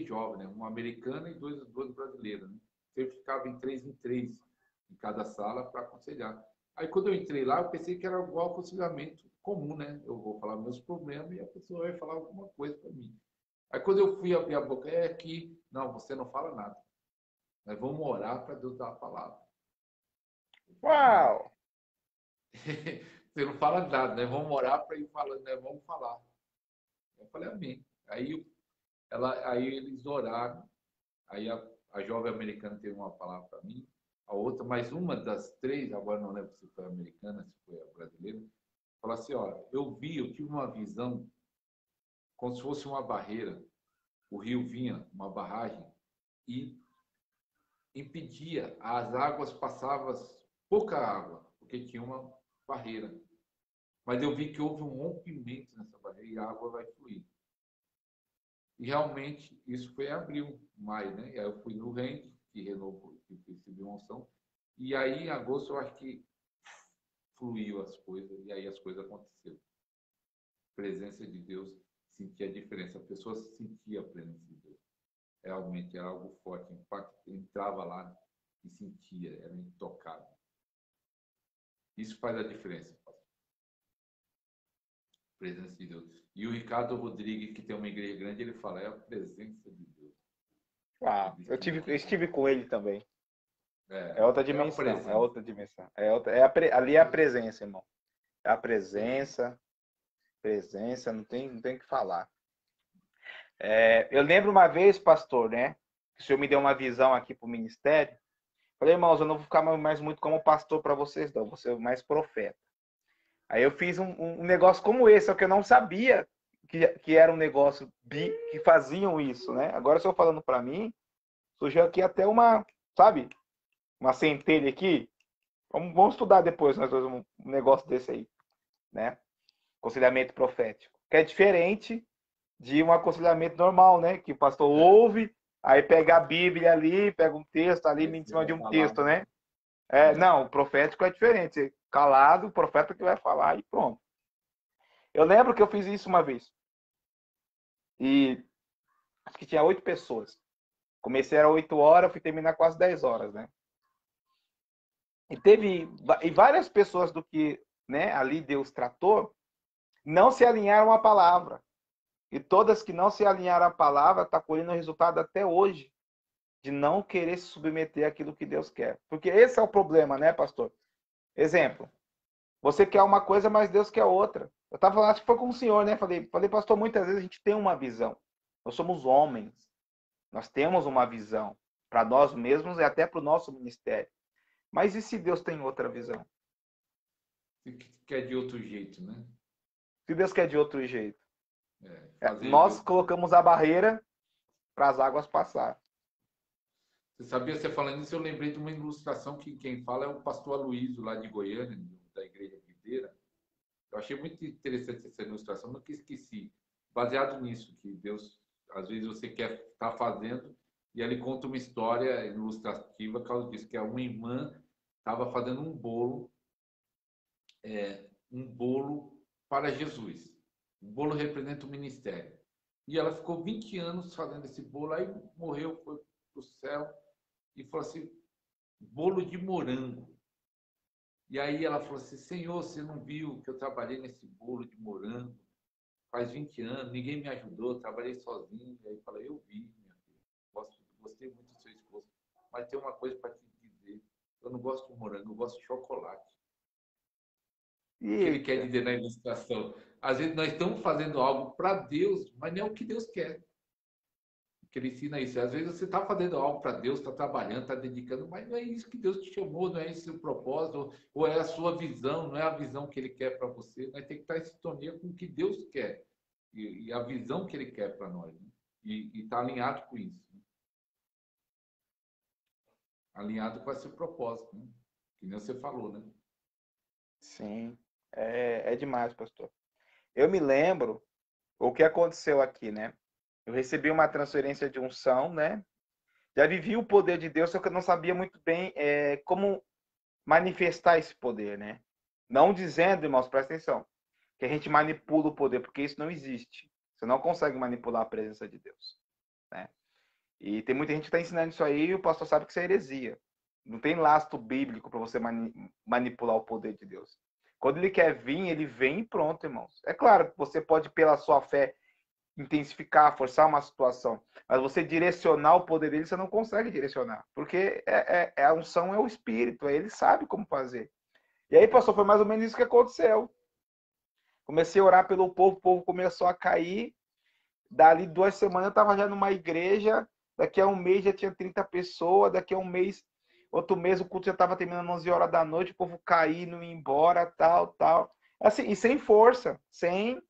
jovens, né? Uma americana e duas brasileiras, né? Então, eu ficava em três em cada sala para aconselhar. Aí, quando eu entrei lá, eu pensei que era igual aconselhamento comum, né? Eu vou falar meus problemas e a pessoa vai falar alguma coisa para mim. Aí, quando eu fui abrir a boca, aqui, não, você não fala nada. Nós vamos orar para Deus dar a palavra. Uau! Você não fala nada, né? Vamos orar para ir falando, né? Vamos falar. Eu falei, amém. Aí eles oraram. Aí a jovem americana teve uma palavra para mim, a outra, mais uma das três, agora não lembro se foi a americana, se foi a brasileira, falou assim, olha, eu tive uma visão como se fosse uma barreira. O rio vinha, uma barragem, e impedia, as águas passavam pouca água, porque tinha uma barreira. Mas eu vi que houve um rompimento nessa barreira e a água vai fluir. E realmente isso foi em abril, maio, né? E aí eu fui no Rende, que renovou, que recebi uma unção. E aí em agosto eu acho que fluiu as coisas, e aí as coisas aconteceram. A presença de Deus sentia a diferença. A pessoa sentia a presença de Deus. Realmente era algo forte. Entrava lá e sentia, era intocável. Isso faz a diferença. Presença de Deus. E o Ricardo Rodrigues, que tem uma igreja grande, ele fala, é a presença de Deus. Eu estive com ele também. É outra dimensão, é outra dimensão. Ali é a presença, irmão. É a presença, não tem o que falar. Eu lembro uma vez, pastor, né? Que o senhor me deu uma visão aqui para o ministério. Falei, irmãos, eu não vou ficar mais muito como pastor para vocês, não. Vou ser mais profeta. Aí eu fiz um negócio como esse, só que eu não sabia que era um negócio que faziam isso, né? Agora, o senhor falando para mim, surgiu aqui até sabe? Uma centelha aqui. Vamos estudar depois, nós dois, um negócio desse aí, né? Aconselhamento profético. Que é diferente de um aconselhamento normal, né? Que o pastor ouve, aí pega a Bíblia ali, pega um texto ali em cima de um texto, né? Não, o profético é diferente. Calado, o profeta que vai falar e pronto. Eu lembro que eu fiz isso uma vez. E acho que tinha 8 pessoas. Comecei às 8 horas, fui terminar quase 10 horas, né? E várias pessoas do que, né, ali Deus tratou, não se alinharam à palavra. E todas que não se alinharam à palavra estão colhendo o resultado até hoje de não querer se submeter àquilo que Deus quer. Porque esse é o problema, né, pastor? Exemplo. Você quer uma coisa, mas Deus quer outra. Eu estava falando, acho que foi com o senhor, né? Falei, pastor, muitas vezes a gente tem uma visão. Nós somos homens. Nós temos uma visão para nós mesmos e até para o nosso ministério. Mas e se Deus tem outra visão? Se quer de outro jeito, né? Se Deus quer de outro jeito. Nós colocamos a barreira para as águas passar. Você sabia, você falando isso, eu lembrei de uma ilustração que quem fala é o pastor Aloysio, lá de Goiânia, da Igreja Videira. Eu achei muito interessante essa ilustração, nunca esqueci. Baseado nisso, que Deus, às vezes você quer estar fazendo, e ele conta uma história ilustrativa por causa disso, que uma irmã estava fazendo um bolo para Jesus. O bolo representa o ministério. E ela ficou 20 anos fazendo esse bolo, aí morreu, foi para o céu, e falou assim, bolo de morango. E aí ela falou assim, Senhor, você não viu que eu trabalhei nesse bolo de morango faz 20 anos, ninguém me ajudou, trabalhei sozinho. E aí eu falei, eu vi, minha filha, gostei muito do seu esposo, mas tem uma coisa para te dizer, eu não gosto de morango, eu gosto de chocolate. O que ele quer dizer na ilustração? Às vezes nós estamos fazendo algo para Deus, mas não é o que Deus quer. Que ele ensina isso. Às vezes você está fazendo algo para Deus, está trabalhando, está dedicando, mas não é isso que Deus te chamou, não é esse o propósito, ou é a sua visão, não é a visão que ele quer para você. Nós temos que estar em sintonia com o que Deus quer e a visão que ele quer para nós. Né? E estar alinhado com isso. Né? Alinhado com esse propósito, né? Que nem você falou, né? Sim, é demais, pastor. Eu me lembro o que aconteceu aqui, né? Eu recebi uma transferência de unção, né? Já vivi o poder de Deus, só que eu não sabia muito bem como manifestar esse poder, né? Não dizendo, irmãos, presta atenção, que a gente manipula o poder, porque isso não existe. Você não consegue manipular a presença de Deus, né? E tem muita gente que está ensinando isso aí e o pastor sabe que isso é heresia. Não tem lastro bíblico para você manipular o poder de Deus. Quando ele quer vir, ele vem e pronto, irmãos. É claro que você pode, pela sua fé, intensificar, forçar uma situação, mas você direcionar o poder dele, você não consegue direcionar, porque a unção é o Espírito, ele sabe como fazer. E aí, pastor, foi mais ou menos isso que aconteceu. Comecei a orar pelo povo, o povo começou a cair, dali 2 semanas eu estava já numa igreja, daqui a um mês já tinha 30 pessoas, daqui a um mês, outro mês o culto já estava terminando 11 horas da noite, o povo caindo, indo embora, tal. Assim, e sem força, sem...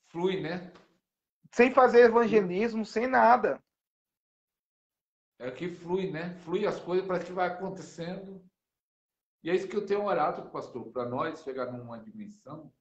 Flui, né? Sem fazer evangelismo, sem nada. É que flui, né? Flui as coisas, parece que vai acontecendo. E é isso que eu tenho orado, pastor, para nós chegar numa dimensão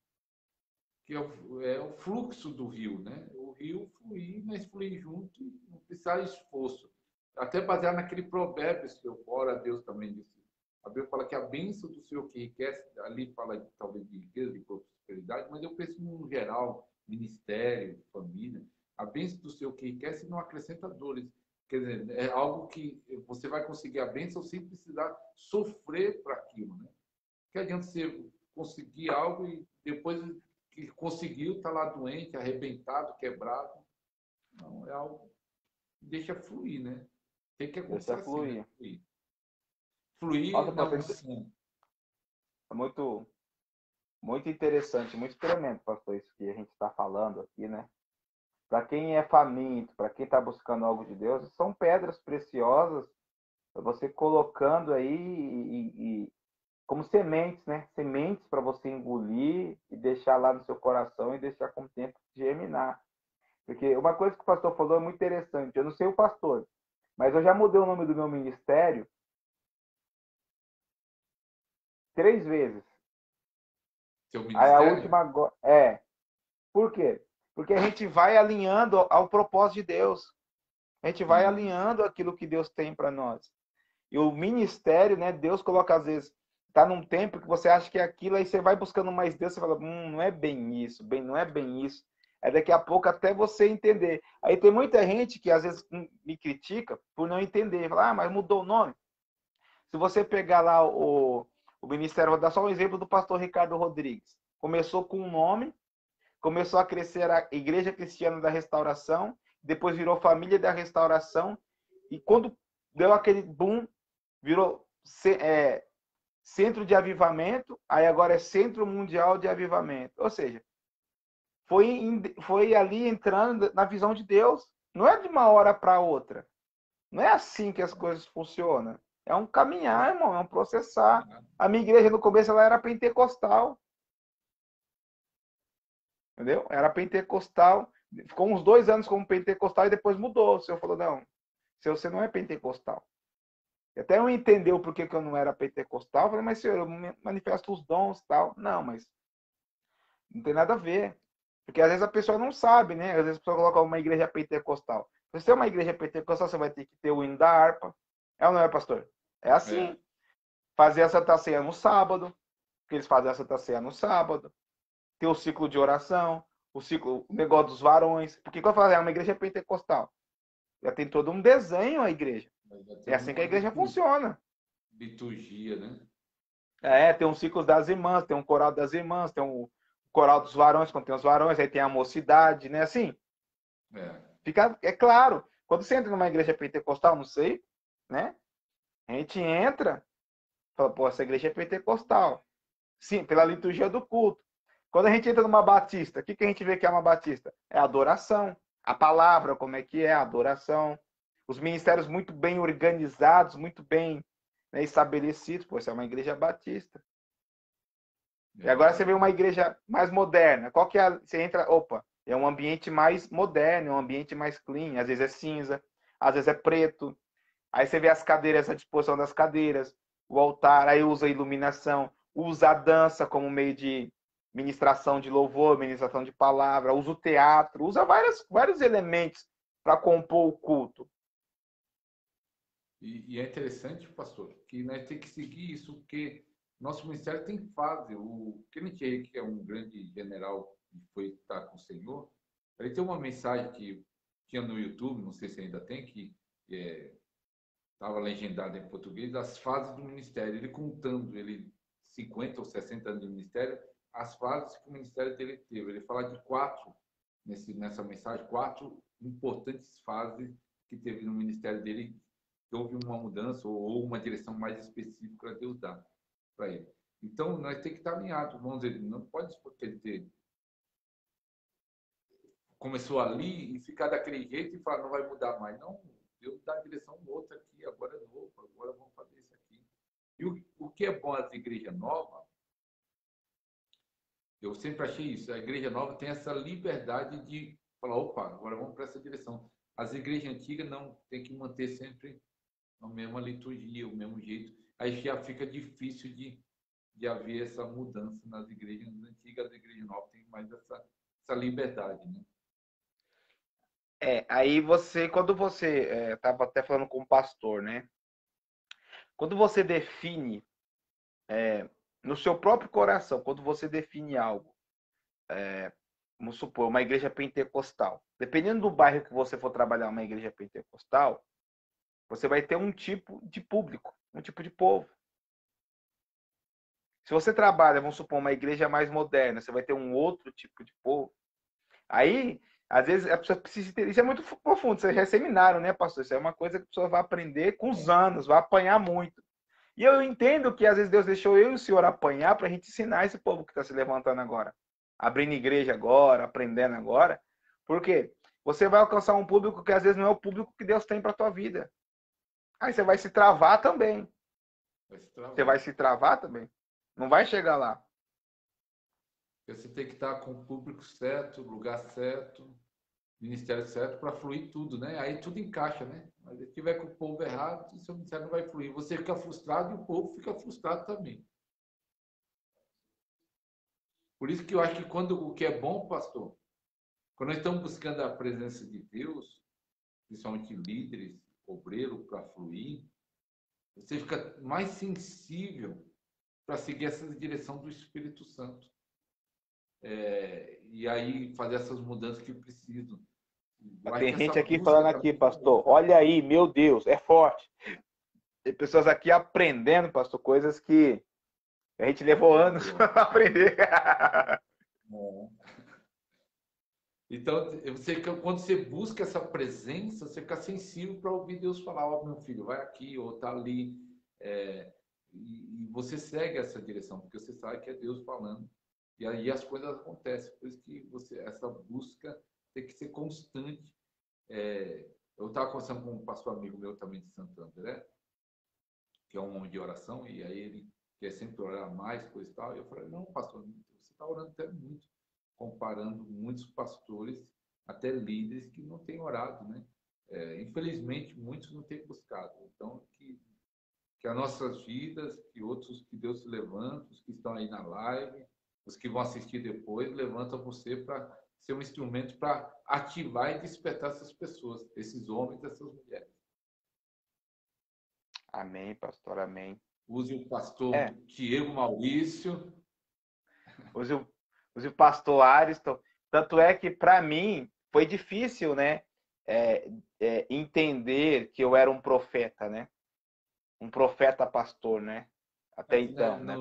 que é o fluxo do rio, né? O rio fluir, mas fluir junto, não precisar de esforço. Até baseado naquele provérbio que eu oro a Deus também disse. A Bíblia fala que a bênção do Senhor que enriquece, ali fala talvez de riqueza, de prosperidade, mas eu penso no geral, ministério, família. A bênção do Senhor que enriquece não acrescenta dores. Quer dizer, é algo que você vai conseguir a bênção sem precisar sofrer para aquilo, né? Que adianta você conseguir algo e depois que conseguiu, está lá doente, arrebentado, quebrado. Não, é algo que deixa fluir, né? Tem que acontecer Deixa assim, fluir. né? Fluir Nossa, na pastor, unção. é muito, muito interessante, muito tremendo, pastor, isso que a gente está falando aqui, né? Para quem é faminto, para quem está buscando algo de Deus, são pedras preciosas, você colocando aí como sementes, né? Sementes para você engolir e deixar lá no seu coração e deixar com o tempo germinar. Porque uma coisa que o pastor falou é muito interessante. Eu não sei o pastor, mas eu já mudei o nome do meu ministério 3 vezes. Seu Aí a ministério? última é. Por quê? Porque a gente vai alinhando ao propósito de Deus. A gente vai Isso. alinhando aquilo que Deus tem para nós. E o ministério, né? Deus coloca às vezes tá num tempo que você acha que é aquilo, aí você vai buscando mais Deus, você fala, não é bem isso, não é bem isso. É daqui a pouco até você entender. Aí tem muita gente que às vezes me critica por não entender. Fala, mas mudou o nome. Se você pegar lá o ministério, vou dar só um exemplo do pastor Ricardo Rodrigues. Começou com um nome, começou a crescer a Igreja Cristiana da Restauração, depois virou Família da Restauração, e quando deu aquele boom, virou Centro de Avivamento, aí agora é Centro Mundial de Avivamento. Ou seja, foi ali entrando na visão de Deus. Não é de uma hora para outra. Não é assim que as coisas funcionam. É um caminhar, irmão, é um processar. A minha igreja no começo ela era pentecostal. Entendeu? Era pentecostal. Ficou uns 2 anos como pentecostal e depois mudou. O senhor falou, não, você não é pentecostal. Até eu entender o porquê que eu não era pentecostal, eu falei, mas senhor, eu manifesto os dons e tal. Não, mas não tem nada a ver. Porque às vezes a pessoa não sabe, né? Às vezes a pessoa coloca uma igreja pentecostal. Se você é uma igreja pentecostal, você vai ter que ter o hino da harpa. É ou não é, pastor? É É. assim. Fazer a Santa Ceia no sábado, porque eles fazem a Santa Ceia no sábado. Ter o ciclo de oração, o negócio dos varões. Porque quando eu falo, é uma igreja pentecostal, já tem todo um desenho a igreja. Já É tem assim que a uma igreja funciona. liturgia, né? Tem um ciclo das irmãs, tem um coral das irmãs, tem um coral dos varões, quando tem os varões, aí tem a mocidade, né? Assim, é claro. Quando você entra numa igreja pentecostal, não sei, né? A gente entra, fala, pô, essa igreja é pentecostal. Sim, pela liturgia do culto. Quando a gente entra numa batista, o que a gente vê que é uma batista? É a adoração. A palavra, como é que é a adoração. Os ministérios muito bem organizados, muito bem, né, estabelecidos. Pô, isso é uma igreja batista. E agora você vê uma igreja mais moderna. Qual que é você entra, opa, é um ambiente mais moderno, é um ambiente mais clean. Às vezes é cinza, às vezes é preto. Aí você vê as cadeiras, a disposição das cadeiras, o altar, aí usa a iluminação, usa a dança como meio de ministração de louvor, ministração de palavra, usa o teatro, usa vários elementos para compor o culto. E é interessante, pastor, que nós temos que seguir isso, porque nosso ministério tem fase. O Kenneth Hagin, que é um grande general que foi estar com o Senhor, ele tem uma mensagem que tinha no YouTube, não sei se ainda tem, que estava legendada em português, as fases do ministério. Ele contando, 50 ou 60 anos de ministério, as fases que o ministério dele teve. Ele fala de 4, nessa mensagem, 4 importantes fases que teve no ministério dele, que houve uma mudança ou uma direção mais específica para Deus dar para ele. Então, nós temos que estar alinhados. Vamos dizer, não pode ele começou ali e ficar daquele jeito e falar, não vai mudar mais. Não, Deus dá a direção outra aqui, agora é novo, agora vamos fazer isso aqui. E o que é bom as igrejas novas, eu sempre achei isso, a igreja nova tem essa liberdade de falar, opa, agora vamos para essa direção. As igrejas antigas não, tem que manter sempre a mesma liturgia, o mesmo jeito. Aí já fica difícil de haver essa mudança nas igrejas antigas, as igrejas novas têm mais essa liberdade, né? Aí quando você estava até falando com o pastor, né? Quando você define no seu próprio coração, quando você define algo vamos supor, uma igreja pentecostal. Dependendo do bairro que você for trabalhar uma igreja pentecostal, você vai ter um tipo de público, um tipo de povo. Se você trabalha, vamos supor, uma igreja mais moderna, você vai ter um outro tipo de povo. Aí, às vezes, a pessoa precisa ter... Isso é muito profundo, isso é seminário, né, pastor? Isso é uma coisa que a pessoa vai aprender com os anos, vai apanhar muito. E eu entendo que, às vezes, Deus deixou eu e o senhor apanhar para a gente ensinar esse povo que está se levantando agora. Abrindo igreja agora, aprendendo agora. Por quê? Você vai alcançar um público que, às vezes, não é o público que Deus tem para a tua vida. Aí você vai se travar também. Você vai se travar também. Não vai chegar lá. Você tem que estar com o público certo, lugar certo, ministério certo para fluir tudo, né? Aí tudo encaixa, né? Mas se tiver com o povo errado, o seu ministério não vai fluir. Você fica frustrado e o povo fica frustrado também. Por isso que eu acho que quando o que é bom, pastor, quando nós estamos buscando a presença de Deus, principalmente líderes, obreiro, para fluir, você fica mais sensível para seguir essa direção do Espírito Santo. E aí fazer essas mudanças que precisam. Tem gente aqui falando aqui, pastor, olha aí, meu Deus, é forte. Tem pessoas aqui aprendendo, pastor, coisas que a gente levou anos para aprender. Então, quando você busca essa presença, você fica sensível para ouvir Deus falar, ó, meu filho, vai aqui, ou tá ali. E você segue essa direção, porque você sabe que é Deus falando. E aí as coisas acontecem. Por isso que essa busca tem que ser constante. Eu estava conversando com um pastor amigo meu também de Santo André, que é um homem de oração, e aí ele quer sempre orar mais, coisa e tal. E eu falei, não, pastor, você está orando até muito, comparando muitos pastores, até líderes que não têm orado, né? Infelizmente, muitos não têm buscado. Então, que as nossas vidas, que Deus se levanta, os que estão aí na live, os que vão assistir depois, levanta você para ser um instrumento para ativar e despertar essas pessoas, esses homens, essas mulheres. Amém, pastor, amém. Use o pastor Diego Maurício. Use o pastor Ariston. Tanto é que, para mim, foi difícil, né? Entender que eu era um profeta, né? Um profeta pastor, né? Até então, né?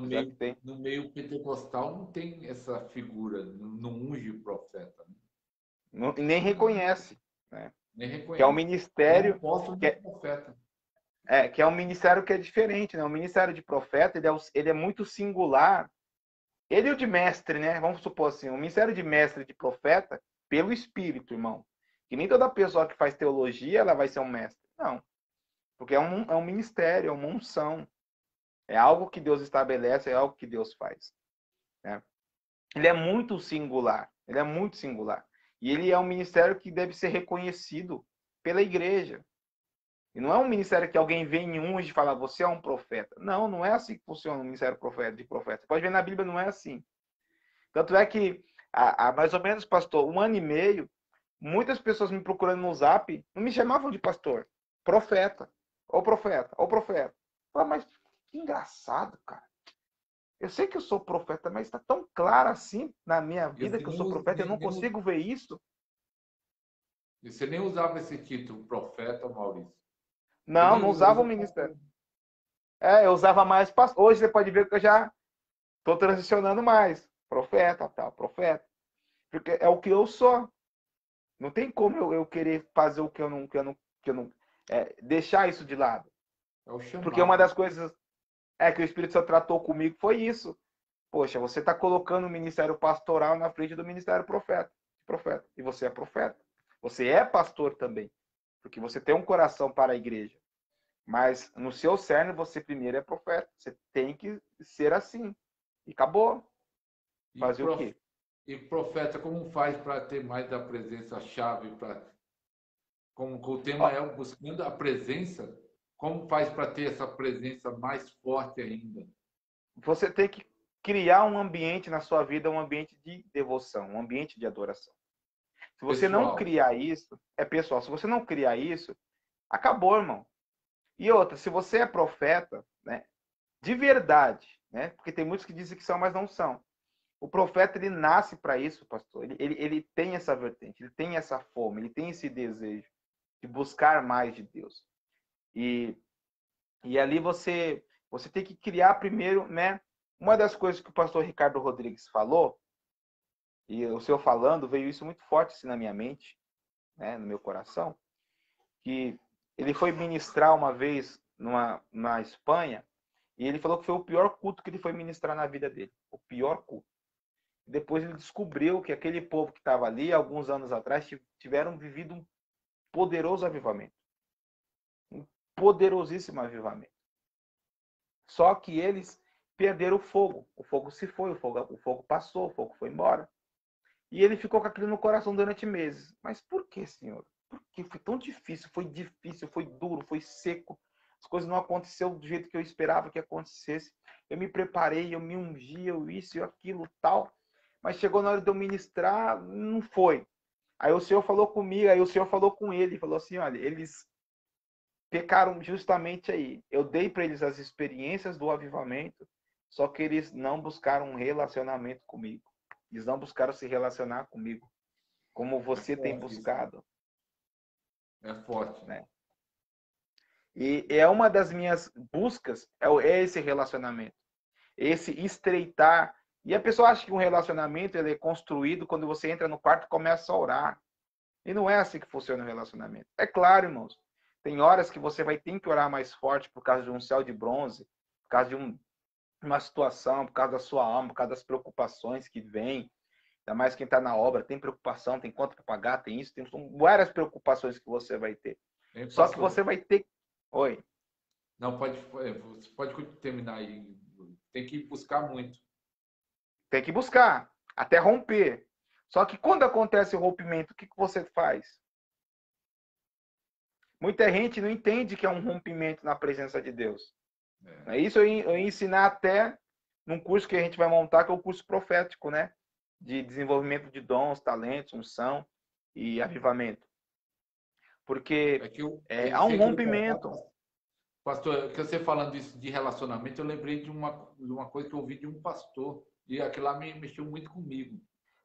No meio pentecostal não tem essa figura, não unge o profeta. Né? Nem reconhece, né? Nem reconhece. Que é um ministério profeta. Que é um ministério que é diferente, né? O ministério de profeta, ele é muito singular. Ele e o de mestre, né? Vamos supor assim, o ministério de mestre de profeta, pelo Espírito, irmão. Que nem toda pessoa que faz teologia, ela vai ser um mestre. Não. Porque é um ministério, é uma unção. É algo que Deus estabelece, é algo que Deus faz. Né? Ele é muito singular. Ele é muito singular. E ele é um ministério que deve ser reconhecido pela igreja. E não é um ministério que alguém vem em unge e fala, você é um profeta. Não, não é assim que funciona o ministério de profeta. Você pode ver na Bíblia, não é assim. Tanto é que, há mais ou menos, pastor, 1 ano e meio, muitas pessoas me procurando no Zap, não me chamavam de pastor. Profeta. Ou profeta. Ou profeta. Mas que engraçado, cara. Eu sei que eu sou profeta, mas está tão claro assim na minha vida que eu sou profeta, eu não consigo ver isso. E você nem usava esse título, profeta, Maurício? Não usava o ministério. Eu usava mais pastor. Hoje você pode ver que eu já estou transicionando mais. Profeta, tal, profeta. Porque é o que eu sou. Não tem como eu querer fazer o que eu não deixar isso de lado. Porque uma das coisas que o Espírito Santo tratou comigo foi isso. Poxa, você está colocando o ministério pastoral na frente do ministério profeta. E você é profeta. Você é pastor também. Porque você tem um coração para a igreja. Mas no seu cerne, você primeiro é profeta. Você tem que ser assim. E acabou. Fazer o quê? E profeta, como faz para ter mais da presença-chave? Como o tema é buscando a presença, como faz para ter essa presença mais forte ainda? Você tem que criar um ambiente na sua vida, um ambiente de devoção, um ambiente de adoração. Se você não criar isso, pessoal, se você não criar isso, acabou, irmão. E outra, se você é profeta, né, de verdade, né, porque tem muitos que dizem que são, mas não são. O profeta, ele nasce para isso, pastor. Ele tem essa vertente, ele tem essa fome, ele tem esse desejo de buscar mais de Deus. E ali você tem que criar primeiro, né? Uma das coisas que o pastor Ricardo Rodrigues falou, e o senhor falando, veio isso muito forte assim, na minha mente, né, no meu coração, que ele foi ministrar uma vez na Espanha, e ele falou que foi o pior culto que ele foi ministrar na vida dele. O pior culto. Depois ele descobriu que aquele povo que estava ali, alguns anos atrás, tiveram vivido um poderoso avivamento. Um poderosíssimo avivamento. Só que eles perderam o fogo. O fogo se foi, o fogo passou, o fogo foi embora. E ele ficou com aquilo no coração durante meses. Mas por que, Senhor? Por que foi tão difícil, foi duro, foi seco. As coisas não aconteceram do jeito que eu esperava que acontecesse. Eu me preparei, eu me ungi, eu isso e aquilo, tal. Mas chegou na hora de eu ministrar, não foi. Aí o Senhor falou comigo, aí o Senhor falou com ele, falou assim, olha, eles pecaram justamente aí. Eu dei para eles as experiências do avivamento, só que eles não buscaram um relacionamento comigo. Eles não buscaram se relacionar comigo, como você tem buscado. É forte. Né? E é uma das minhas buscas, é esse relacionamento. Esse estreitar. E a pessoa acha que um relacionamento ele é construído quando você entra no quarto e começa a orar. E não é assim que funciona o relacionamento. É claro, irmãos. Tem horas que você vai ter que orar mais forte por causa de um céu de bronze, por causa de uma situação, por causa da sua alma, por causa das preocupações que vêm. Ainda mais quem está na obra, tem preocupação, tem conta para pagar, tem isso, tem várias preocupações que você vai ter. Só que você vai ter... Oi. Não, você pode terminar aí. Tem que buscar muito. Tem que buscar, até romper. Só que quando acontece o rompimento, o que você faz? Muita gente não entende que é um rompimento na presença de Deus. É isso eu ia ensinar até num curso que a gente vai montar, que é o curso profético, né? De desenvolvimento de dons, talentos, unção e avivamento. Porque há um rompimento. Pastor, que você falando isso de relacionamento, eu lembrei de uma coisa que eu ouvi de um pastor, e aquilo lá me mexeu muito comigo.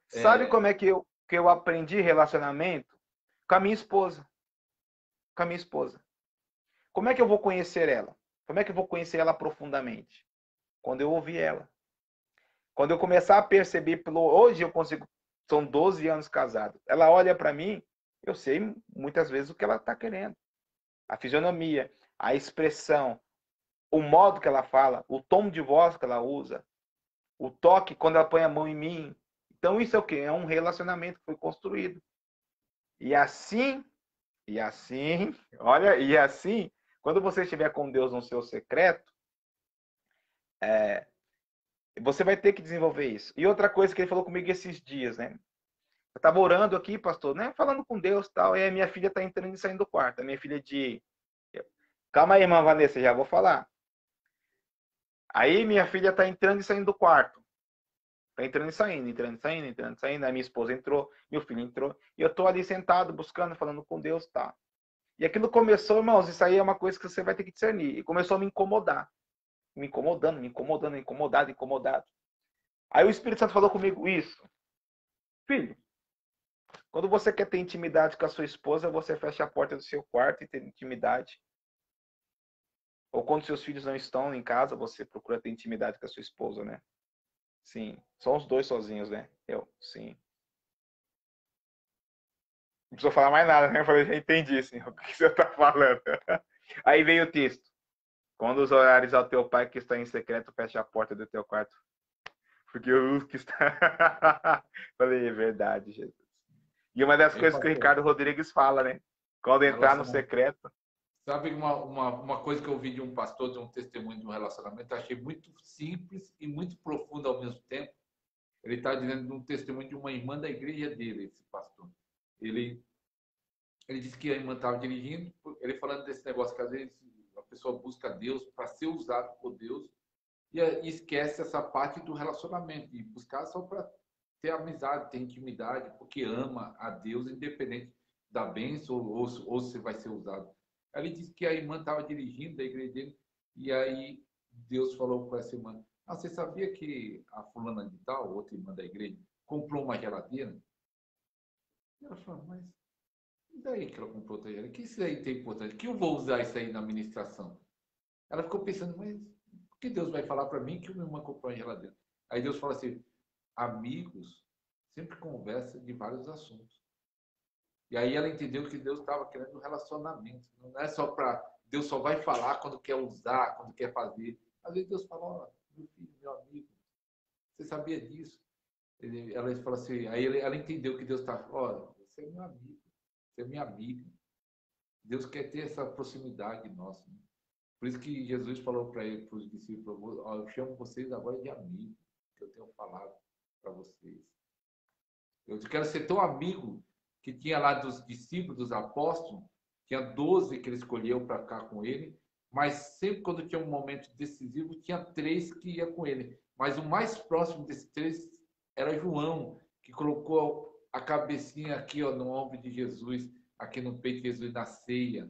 Sabe como é que eu aprendi relacionamento? Com a minha esposa. Com a minha esposa. Como é que eu vou conhecer ela? Como é que eu vou conhecer ela profundamente? Quando eu ouvir ela. Quando eu começar a perceber, hoje eu consigo, são 12 anos casado. Ela olha para mim, eu sei muitas vezes o que ela está querendo. A fisionomia, a expressão, o modo que ela fala, o tom de voz que ela usa, o toque quando ela põe a mão em mim. Então isso é o quê? É um relacionamento que foi construído. E assim, quando você estiver com Deus no seu secreto, você vai ter que desenvolver isso. E outra coisa que ele falou comigo esses dias, né? Eu estava orando aqui, pastor, né? Falando com Deus e tal. E a minha filha está entrando e saindo do quarto. A minha filha de... Calma aí, irmã Vanessa, já vou falar. Aí minha filha está entrando e saindo do quarto. Está entrando e saindo, entrando e saindo, entrando e saindo. Aí minha esposa entrou, meu filho entrou. E eu estou ali sentado, buscando, falando com Deus, tá? E aquilo começou, irmãos, isso aí é uma coisa que você vai ter que discernir. E começou a me incomodar. Me incomodado. Aí o Espírito Santo falou comigo isso. Filho, quando você quer ter intimidade com a sua esposa, você fecha a porta do seu quarto e tem intimidade. Ou quando seus filhos não estão em casa, você procura ter intimidade com a sua esposa, né? Sim. São os dois sozinhos, né? Sim. Não precisa falar mais nada, né? Eu falei, já entendi, senhor, o que você está falando. Aí veio o texto. Quando os horários ao teu pai que está em secreto, fecha a porta do teu quarto. Porque o que está... Falei, é verdade, Jesus. E uma das coisas que o Ricardo Rodrigues fala, né? Quando entrar no secreto. Sabe uma coisa que eu ouvi de um pastor, de um testemunho de um relacionamento, eu achei muito simples e muito profundo ao mesmo tempo. Ele está dizendo de um testemunho de uma irmã da igreja dele, esse pastor. Ele disse que a irmã estava dirigindo, ele falando desse negócio que às vezes a pessoa busca Deus para ser usado por Deus e esquece essa parte do relacionamento, e buscar só para ter amizade, ter intimidade, porque ama a Deus, independente da bênção ou se vai ser usado. Ele disse que a irmã estava dirigindo da igreja dele, e aí Deus falou com essa irmã, Ah, você sabia que a fulana de tal, outra irmã da igreja, comprou uma geladeira? Ela falou, mas e daí que ela comprou outra geladeira? O que isso aí tem importância? Que eu vou usar isso aí na administração? Ela ficou pensando, mas por que Deus vai falar para mim que minha irmã comprou uma geladeira? Aí Deus fala assim, amigos sempre conversam de vários assuntos. E aí ela entendeu que Deus estava querendo um relacionamento. Não é só para... Deus só vai falar quando quer usar, quando quer fazer. Às vezes Deus fala, ó, meu filho, meu amigo, você sabia disso? Ela fala assim, aí ela entendeu que Deus está, olha, você é meu amigo, você é minha amiga. Deus quer ter essa proximidade nossa. Né? Por isso que Jesus falou para ele, para os discípulos, ó, eu chamo vocês agora de amigos, que eu tenho falado para vocês. Eu quero ser tão amigo que tinha lá dos discípulos, dos apóstolos, tinha 12 que ele escolheu para ficar com ele, mas sempre quando tinha um momento decisivo, tinha 3 que ia com ele. Mas o mais próximo desses 3 era João, que colocou a cabecinha aqui, ó, no ombro de Jesus, aqui no peito de Jesus na ceia.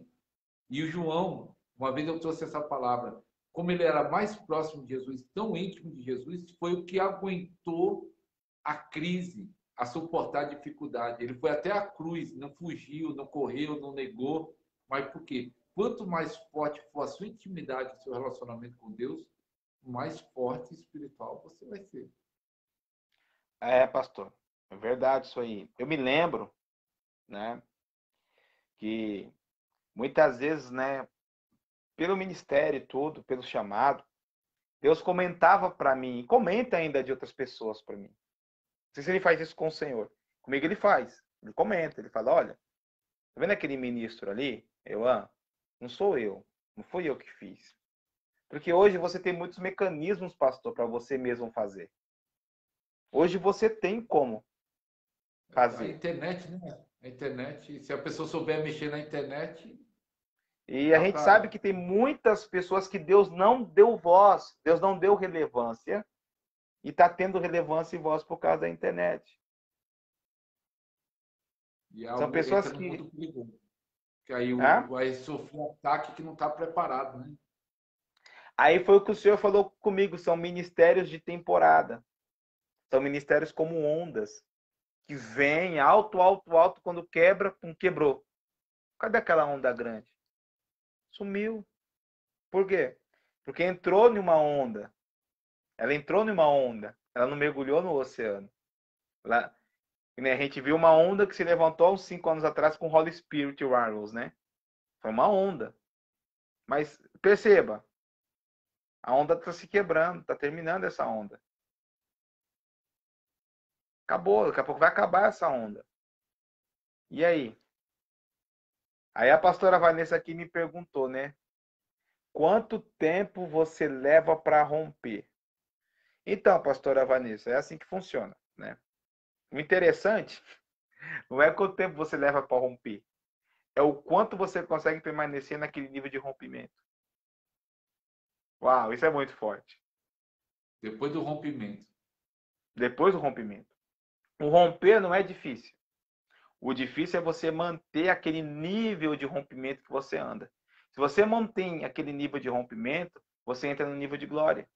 E o João, uma vez eu trouxe essa palavra, como ele era mais próximo de Jesus, tão íntimo de Jesus, foi o que aguentou a crise, a suportar a dificuldade. Ele foi até a cruz, não fugiu, não correu, não negou. Mas por quê? Quanto mais forte for a sua intimidade, o seu relacionamento com Deus, mais forte espiritual você vai ser. É, pastor. É verdade isso aí. Eu me lembro, né, que muitas vezes, né, pelo ministério e tudo, pelo chamado, Deus comentava para mim, e comenta ainda de outras pessoas para mim. Não sei se ele faz isso com o Senhor. Comigo ele faz. Ele comenta, ele fala, olha, tá vendo aquele ministro ali? Não sou eu. Não fui eu que fiz. Porque hoje você tem muitos mecanismos, pastor, para você mesmo fazer. Hoje você tem como A fazer. internet, né? A internet, se a pessoa souber mexer na internet, E a dá gente sabe para... que tem muitas pessoas que Deus não deu voz, Deus não deu relevância, e está tendo relevância e voz por causa da internet. E São algo pessoas entra no que... mundo perigoso. Que aí Ah? vai sofrer um ataque que não está preparado, né? Aí foi o que o senhor falou comigo, são ministérios de temporada. São ministérios como ondas, que vem alto, alto, alto, quando quebra, pum, quebrou. Cadê aquela onda grande? Sumiu. Por quê? Porque entrou numa onda. Ela entrou numa onda. Ela não mergulhou no oceano. Ela, né, a gente viu uma onda que se levantou há uns 5 anos atrás com Holy Spirit Warriors, né? Foi uma onda. Mas perceba, a onda está se quebrando, está terminando essa onda. Acabou, daqui a pouco vai acabar essa onda. E aí? Aí a pastora Vanessa aqui me perguntou, né? Quanto tempo você leva para romper? Então, pastora Vanessa, é assim que funciona, né? O interessante não é quanto tempo você leva para romper, é o quanto você consegue permanecer naquele nível de rompimento. Uau, isso é muito forte. Depois do rompimento. Depois do rompimento. O romper não é difícil. O difícil é você manter aquele nível de rompimento que você anda. Se você mantém aquele nível de rompimento, você entra no nível de glória.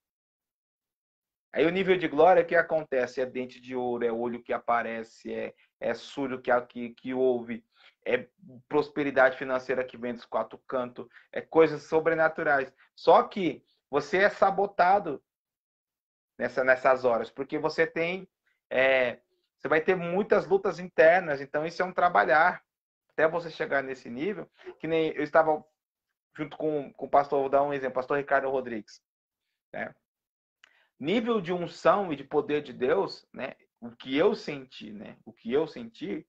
Aí o nível de glória, o que acontece? É dente de ouro, é olho que aparece, é surdo que ouve, é prosperidade financeira que vem dos 4 cantos, é coisas sobrenaturais. Só que você é sabotado nessas horas, porque você tem... você vai ter muitas lutas internas, então isso é um trabalhar. Até você chegar nesse nível, que nem eu estava junto com o pastor, vou dar um exemplo, pastor Ricardo Rodrigues, né? Nível de unção e de poder de Deus, né? O que eu senti, né? O que eu senti,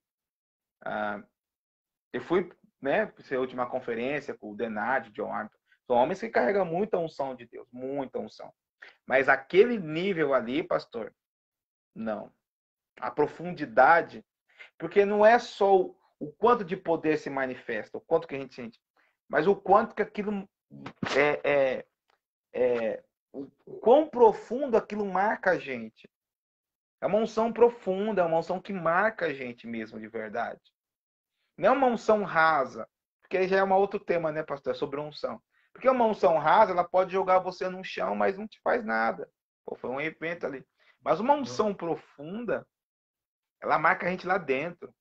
eu fui, né? Para a última conferência com o Denard, John Arthur, são homens que carregam muita unção de Deus, muita unção. Mas aquele nível ali, pastor, não. A profundidade, porque não é só o quanto de poder se manifesta, o quanto que a gente sente, mas o quanto que aquilo o quão profundo aquilo marca a gente. É uma unção profunda, é uma unção que marca a gente mesmo, de verdade. Não é uma unção rasa, porque já é um outro tema, né, pastor? Sobre unção. Porque uma unção rasa, ela pode jogar você no chão, mas não te faz nada. Ou foi um evento ali. Mas uma unção profunda, ela marca a gente lá dentro.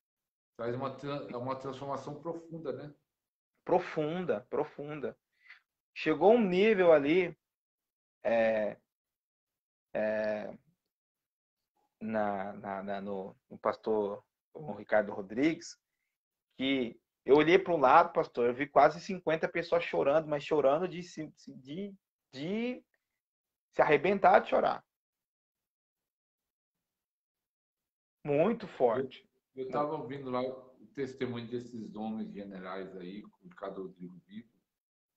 Traz uma transformação profunda, né? Profunda, profunda. Chegou um nível ali no pastor o Ricardo Rodrigues, que eu olhei para o lado, pastor, eu vi quase 50 pessoas chorando, mas chorando de se arrebentar de chorar. Muito forte. Eu estava ouvindo lá o testemunho desses homens generais aí, com o Ricardo Rodrigo Vivo.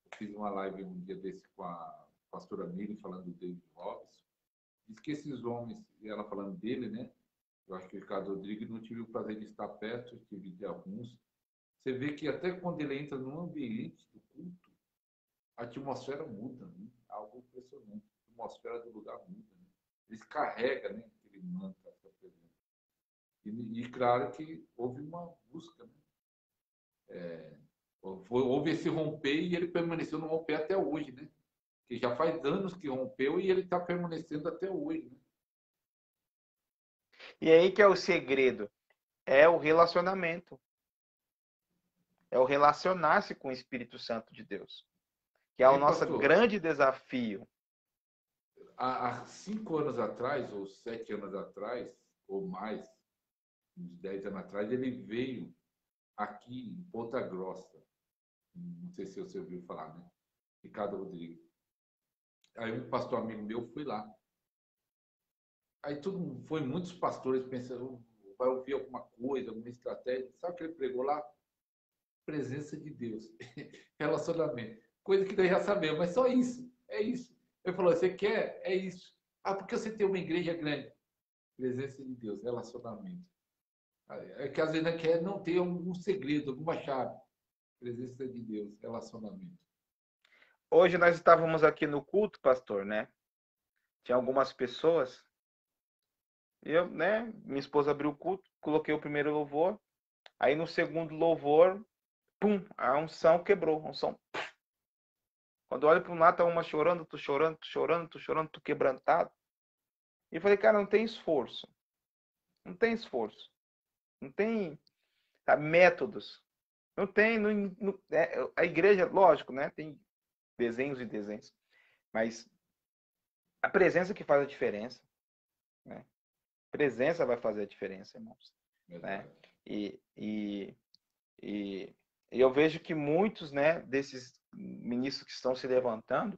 Eu fiz uma live um dia desse com a pastora Miriam, falando do David Robson. Diz que esses homens, e ela falando dele, né? Eu acho que o Ricardo Rodrigues não tive o prazer de estar perto, tive de alguns. Você vê que até quando ele entra num ambiente do culto, a atmosfera muda, né? Algo impressionante. A atmosfera do lugar muda, né? Eles carregam, né? Aquele manto, essa presença. E claro que houve uma busca, né? Houve esse romper e ele permaneceu no romper até hoje, né? Que já faz anos que rompeu e ele está permanecendo até hoje, né? E aí que é o segredo. É o relacionamento. É o relacionar-se com o Espírito Santo de Deus. Que é o Hein, nosso pastor? grande desafio. Há 5 anos atrás, ou 7 anos atrás, ou mais, uns 10 anos atrás, ele veio aqui em Ponta Grossa. Não sei se você ouviu falar, né? Ricardo Rodrigues. Aí um pastor amigo meu foi lá. Aí foi muitos pastores pensando, vai ouvir alguma coisa, alguma estratégia. Sabe o que ele pregou lá? Presença de Deus. Relacionamento. Coisa que nós já sabemos, mas só isso. É isso. Ele falou, você quer? É isso. Ah, porque você tem uma igreja grande. Presença de Deus, relacionamento. É que às vezes não quer não ter um segredo, alguma chave. Presença de Deus, relacionamento. Hoje nós estávamos aqui no culto, pastor, né? Tinha algumas pessoas. Eu, né? Minha esposa abriu o culto, coloquei o primeiro louvor. Aí no segundo louvor, pum, a unção quebrou. A unção. Quando eu olho para um lado, tá uma chorando, tô chorando, tô chorando, tô chorando, tô quebrantado. E eu falei, cara, não tem esforço. Não tem esforço. Não tem, sabe, métodos. Não tem. A igreja, lógico, né? Tem desenhos e desenhos. Mas a presença que faz a diferença. Né? Presença vai fazer a diferença, irmãos. Né? E eu vejo que muitos, né, desses ministros que estão se levantando,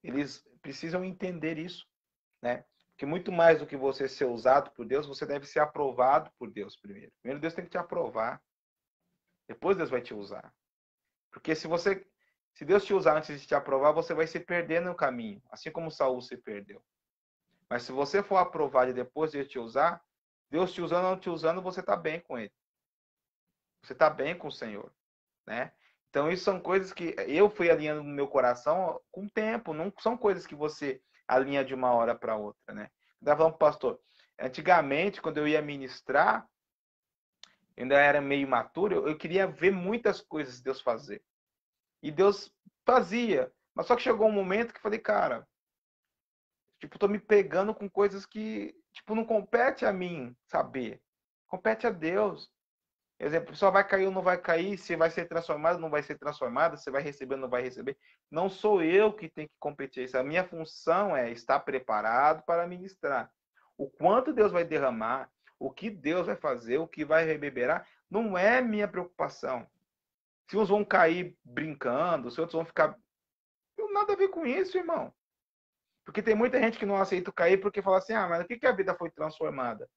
eles precisam entender isso, né? Que muito mais do que você ser usado por Deus, você deve ser aprovado por Deus primeiro. Primeiro Deus tem que te aprovar, depois Deus vai te usar. Porque se Deus te usar antes de te aprovar, você vai se perder no caminho, assim como Saul se perdeu. Mas se você for aprovado e depois de te usar, Deus te usando ou não te usando, você está bem com ele. Você está bem com o Senhor, né? Então, isso são coisas que eu fui alinhando no meu coração com o tempo. Não são coisas que você alinha de uma hora para outra, né? Eu estava falando, pastor, antigamente, quando eu ia ministrar, eu ainda era meio imaturo, eu queria ver muitas coisas Deus fazer. E Deus fazia. Mas só que chegou um momento que eu falei, cara, tipo, tô me pegando com coisas que, tipo, não compete a mim saber. Compete a Deus. Exemplo, só vai cair ou não vai cair, se vai ser transformado ou não vai ser transformado, se vai receber ou não vai receber. Não sou eu que tenho que competir isso. A minha função é estar preparado para ministrar. O quanto Deus vai derramar, o que Deus vai fazer, o que vai reverberar, não é minha preocupação. Se uns vão cair brincando, se outros vão ficar... Não tem nada a ver com isso, irmão. Porque tem muita gente que não aceita cair porque fala assim, ah, mas o que a vida foi transformada?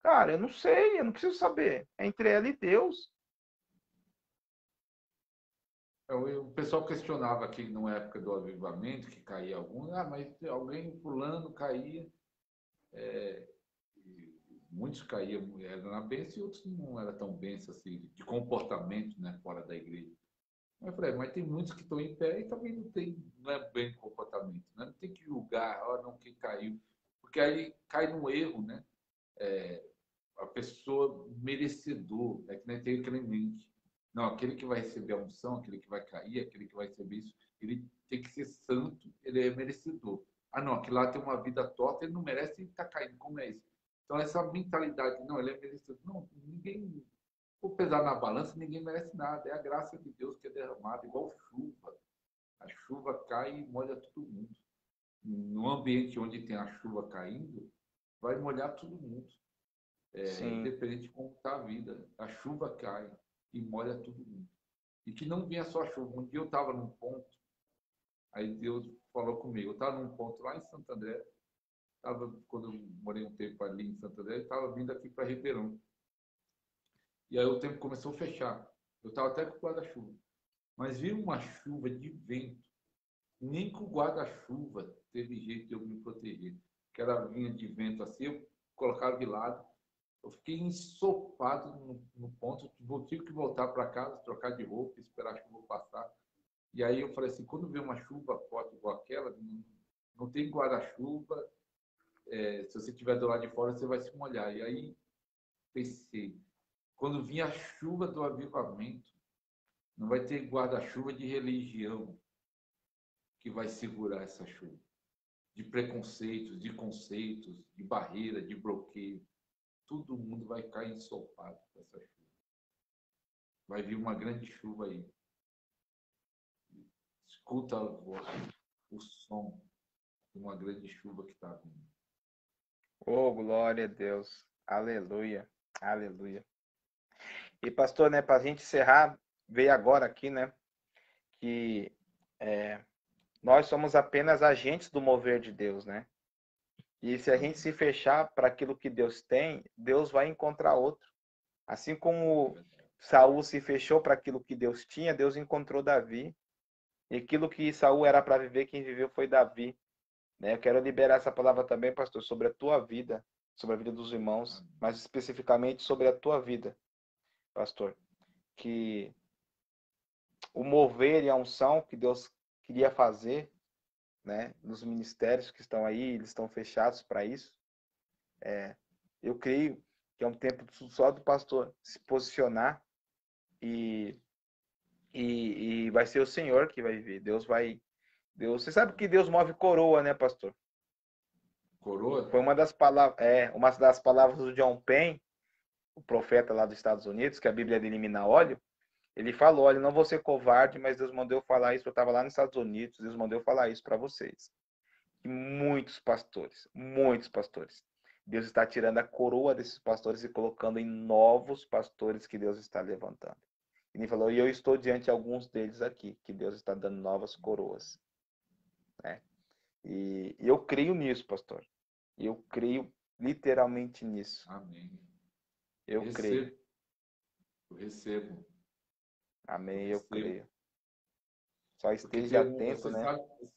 Cara, eu não sei, eu não preciso saber. É entre ela e Deus. O pessoal questionava aqui na época do avivamento, que caía algum, mas alguém pulando caía. Muitos caíam, era na bênção e outros não era tão bênção assim, de comportamento, né, fora da igreja. Eu falei, mas tem muitos que estão em pé e também não é bem comportamento, né? Não tem que julgar, não, quem caiu, porque aí cai no erro, né? A pessoa merecedor, é que nem tem aquele link. Não, aquele que vai receber a unção, aquele que vai cair, aquele que vai receber isso, ele tem que ser santo, ele é merecedor. ah, não, aquele lá tem uma vida torta, ele não merece estar caindo, como é isso? Então, essa mentalidade, não, ele é merecedor. Não, ninguém, por pesar na balança, ninguém merece nada. É a graça de Deus que é derramada, igual chuva. A chuva cai e molha todo mundo. No ambiente onde tem a chuva caindo, vai molhar todo mundo. Sim. Independente de como está a vida. A chuva cai e molha todo mundo. E que não vinha só chuva. Um dia eu estava num ponto, aí Deus falou comigo. Eu estava num ponto lá em Santo André, quando eu morei um tempo ali em Santo André, eu estava vindo aqui para Ribeirão. E aí o tempo começou a fechar. Eu estava até com o guarda-chuva. Mas veio uma chuva de vento. Nem com o guarda-chuva teve jeito de eu me proteger. Que era vinha de vento assim, eu colocava de lado. Eu fiquei ensopado no ponto. Tive que voltar para casa, trocar de roupa, esperar a chuva passar. E aí eu falei assim, quando vê uma chuva forte igual aquela, não tem guarda-chuva. Se você estiver do lado de fora, você vai se molhar. E aí pensei, quando vinha a chuva do avivamento, não vai ter guarda-chuva de religião que vai segurar essa chuva. De preconceitos, de conceitos, de barreira, de bloqueio. Todo mundo vai cair ensopado com essa chuva. Vai vir uma grande chuva aí. Escuta a voz, o som de uma grande chuva que está vindo. Oh, glória a Deus. Aleluia. Aleluia. E pastor, né, para a gente encerrar, veio agora aqui, né, que nós somos apenas agentes do mover de Deus, né? E se a gente se fechar para aquilo que Deus tem, Deus vai encontrar outro. Assim como Saul se fechou para aquilo que Deus tinha, Deus encontrou Davi. E aquilo que Saul era para viver, quem viveu foi Davi. Né? Eu quero liberar essa palavra também, pastor, sobre a tua vida, sobre a vida dos irmãos, mas especificamente sobre a tua vida, pastor. Que o mover e a unção que Deus queria fazer, né, nos ministérios que estão aí, eles estão fechados para isso. Eu creio que é um tempo só do pastor se posicionar e vai ser o Senhor que vai vir. Deus, você sabe que Deus move coroa, né, pastor? Coroa? Foi uma das palavras do John Penn, o profeta lá dos Estados Unidos, que a Bíblia dele mina óleo. Ele falou: olha, não vou ser covarde, mas Deus mandou eu falar isso. Eu estava lá nos Estados Unidos, Deus mandou eu falar isso para vocês. E muitos pastores, Deus está tirando a coroa desses pastores e colocando em novos pastores que Deus está levantando. Ele falou: e eu estou diante de alguns deles aqui, que Deus está dando novas coroas. Né? E eu creio nisso, pastor. Eu creio literalmente nisso. Amém. Eu creio. Eu recebo. Amém, eu creio. Só esteja atento, né?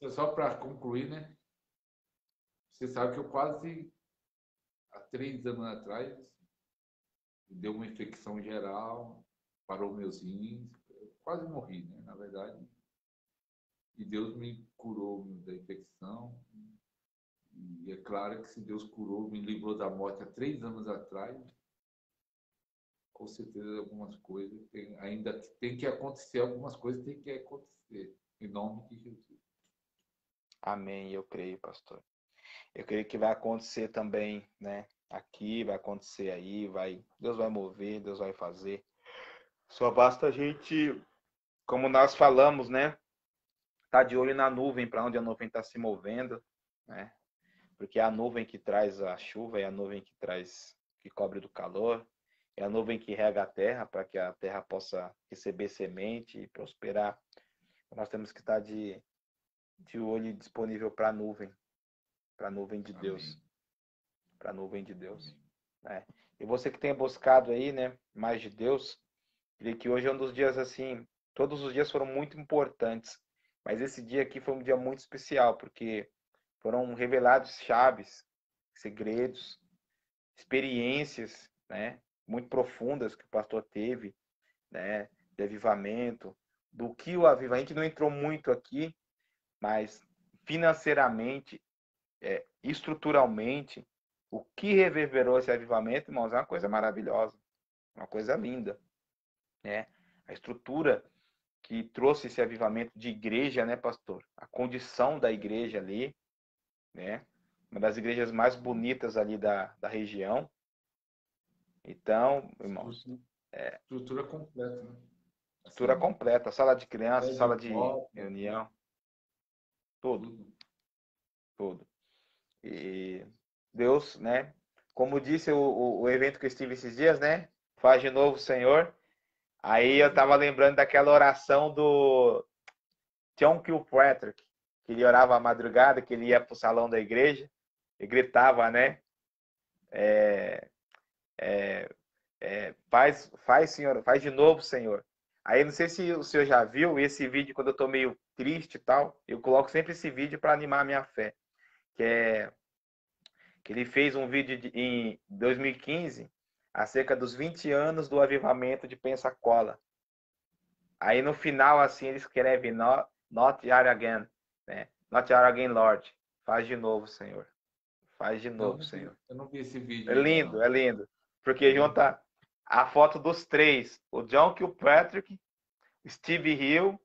Só para concluir, né? Você sabe que eu quase, há 3 anos atrás, deu uma infecção geral, parou meus rins, eu quase morri, né? Na verdade. E Deus me curou da infecção. E é claro que se Deus curou, me livrou da morte há 3 anos atrás, com certeza algumas coisas ainda tem que acontecer, algumas coisas tem que acontecer, em nome de Jesus. Amém, eu creio, pastor. Eu creio que vai acontecer também, né? Aqui, vai acontecer aí, Deus vai mover, Deus vai fazer. Só basta a gente, como nós falamos, né? Tá de olho na nuvem, para onde a nuvem está se movendo, né? Porque é a nuvem que traz a chuva, é a nuvem que cobre do calor, é a nuvem que rega a terra para que a terra possa receber semente e prosperar. Nós temos que estar de olho disponível para a nuvem de Deus. Para a nuvem de Deus. Né? E você que tem buscado aí, né, mais de Deus, creio que hoje é um dos dias assim, todos os dias foram muito importantes, mas esse dia aqui foi um dia muito especial, porque foram revelados chaves, segredos, experiências, né, muito profundas que o pastor teve, né, de avivamento, do que o avivamento, a gente não entrou muito aqui, mas financeiramente, estruturalmente, o que reverberou esse avivamento, irmãos, é uma coisa maravilhosa, uma coisa linda, né? A estrutura que trouxe esse avivamento de igreja, né, pastor? A condição da igreja ali, né? Uma das igrejas mais bonitas ali da região. Então, irmãos, Estrutura completa, né? estrutura Assim, completa, sala de criança, prédio sala de próprio, reunião, tudo, tudo. tudo. E Deus, né? Como disse o evento que eu estive esses dias, né? Faz de novo, Senhor. Aí eu tava lembrando daquela oração do John Kilpatrick, que ele orava à madrugada, que ele ia pro salão da igreja e gritava, né? Faz, Senhor, faz de novo, Senhor. Aí não sei se o senhor já viu esse vídeo quando eu tô meio triste e tal. Eu coloco sempre esse vídeo para animar a minha fé, que é que ele fez um vídeo em 2015 acerca dos 20 anos do avivamento de Pensacola. Aí no final assim ele escreve not yet again, né? Not yet again, Lord. Faz de novo, Senhor. Faz de Não, novo, Senhor. eu não vi esse É vídeo ainda, lindo, não. é lindo. Porque junta a foto dos três, o John Kilpatrick, Steve Hill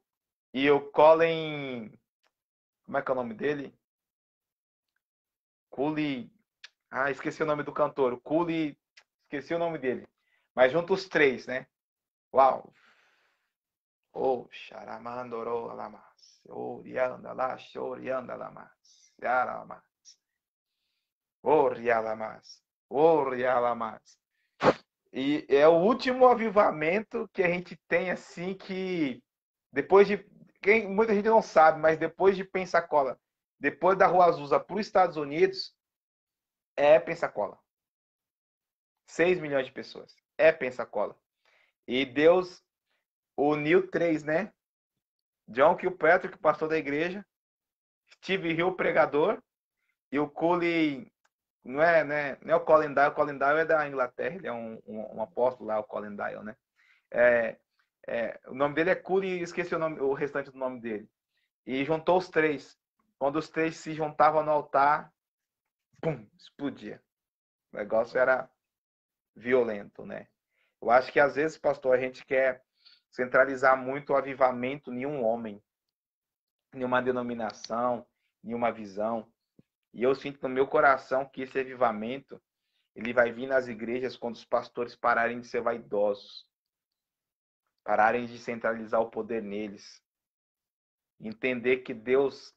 e o Colin, como é que é o nome dele? Cooley, esqueci o nome do cantor, o Cooley, esqueci o nome dele. Mas junta os três, né? Uau. Oh, Charamandoro Alamas. Orianda lá, Chorianda Lamas. Yaramas. Orialamas. Orialamas. E é o último avivamento que a gente tem, assim, que depois de. Muita gente não sabe, mas depois de Pensacola, depois da Rua Azusa para os Estados Unidos, é Pensacola. 6 milhões de pessoas. É Pensacola. E Deus uniu três, né? John Kilpatrick, pastor da igreja, Steve Hill, pregador, e o Cooley, não é o Colin Dyle é da Inglaterra, ele é um apóstolo lá, o Colin Dyle, né? O nome dele é Cooley, esqueci o restante do nome dele. E juntou os três. Quando os três se juntavam no altar, pum, explodia. O negócio era violento, né? Eu acho que às vezes, pastor, a gente quer centralizar muito o avivamento em um homem, em uma denominação, em uma visão. E eu sinto no meu coração que esse avivamento, ele vai vir nas igrejas quando os pastores pararem de ser vaidosos, pararem de centralizar o poder neles, entender que Deus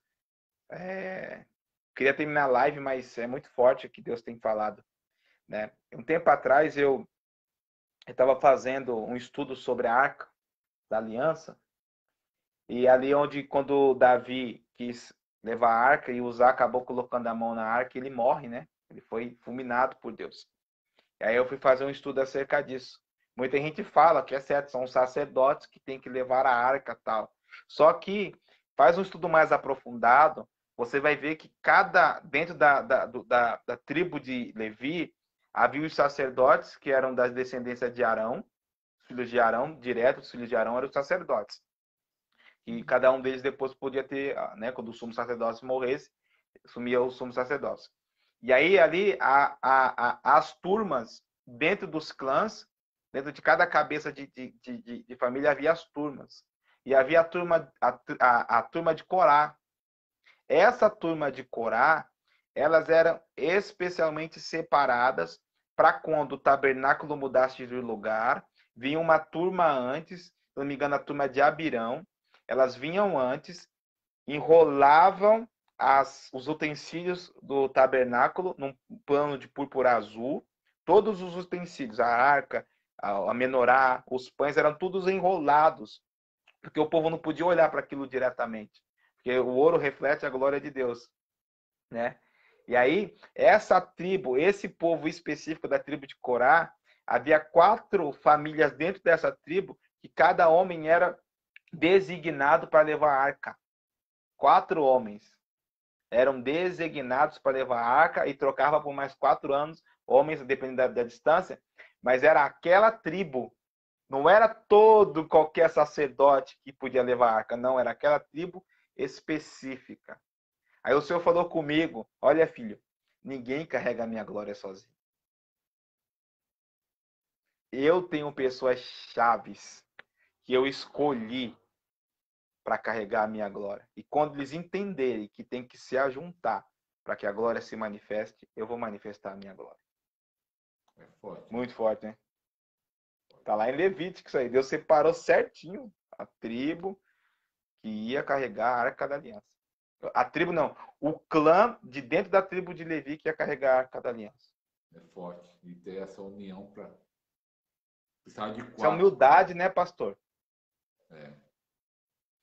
queria terminar a live, mas é muito forte o que Deus tem falado, né? Um tempo atrás eu estava fazendo um estudo sobre a Arca da Aliança, e ali onde quando Davi quis levar a arca e Uzá acabou colocando a mão na arca, ele morre, né? Ele foi fulminado por Deus. E aí eu fui fazer um estudo acerca disso. Muita gente fala que é certo, são os sacerdotes que têm que levar a arca e tal. Só que faz um estudo mais aprofundado, você vai ver que dentro da tribo de Levi, havia os sacerdotes que eram das descendências de Arão, filhos de Arão, direto os filhos de Arão eram os sacerdotes. E cada um deles depois podia ter, né, quando o sumo sacerdote morresse, sumia o sumo sacerdote. E aí ali as turmas dentro dos clãs, dentro de cada cabeça de família havia as turmas. E havia a turma de Corá. Essa turma de Corá, elas eram especialmente separadas para quando o tabernáculo mudasse de lugar, vinha uma turma antes, se não me engano a turma de Abirão, elas vinham antes, enrolavam os utensílios do tabernáculo num pano de púrpura azul. Todos os utensílios, a arca, a menorá, os pães, eram todos enrolados, porque o povo não podia olhar para aquilo diretamente, porque o ouro reflete a glória de Deus, né? E aí, essa tribo, esse povo específico da tribo de Corá, havia 4 famílias dentro dessa tribo, que cada homem era designado para levar a arca. 4 homens eram designados para levar a arca e trocava por mais 4 anos, homens, dependendo da distância, mas era aquela tribo, não era todo qualquer sacerdote que podia levar a arca, não, era aquela tribo específica. Aí o Senhor falou comigo, olha filho, ninguém carrega a minha glória sozinho. Eu tenho pessoas chaves que eu escolhi para carregar a minha glória. E quando eles entenderem que tem que se ajuntar para que a glória se manifeste, eu vou manifestar a minha glória. É forte. Muito forte, né? Tá lá em Levítico isso aí. Deus separou certinho a tribo que ia carregar a Arca da Aliança. A tribo não, o clã de dentro da tribo de Levi que ia carregar a Arca da Aliança. É forte. E ter essa união para precisar de Isso é quatro. humildade, né, pastor? É.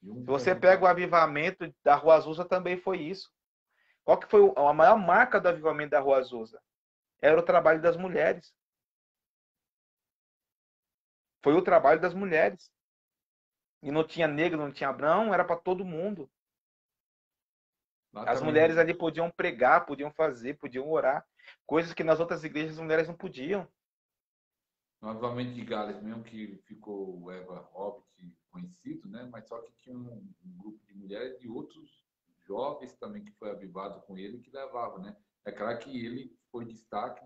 Se você pega o avivamento da Rua Azusa, também foi isso. Qual que foi a maior marca do avivamento da Rua Azusa? Era o trabalho das mulheres. Foi o trabalho das mulheres. E não tinha negro, não tinha branco, era para todo mundo. As mulheres ali podiam pregar, podiam fazer, podiam orar. Coisas que nas outras igrejas as mulheres não podiam. No avivamento de Gales mesmo, que ficou o Eva Hobbit conhecido, né? Mas só que tinha um grupo de mulheres e outros jovens também que foi avivado com ele que levavam, né? É claro que ele foi destaque,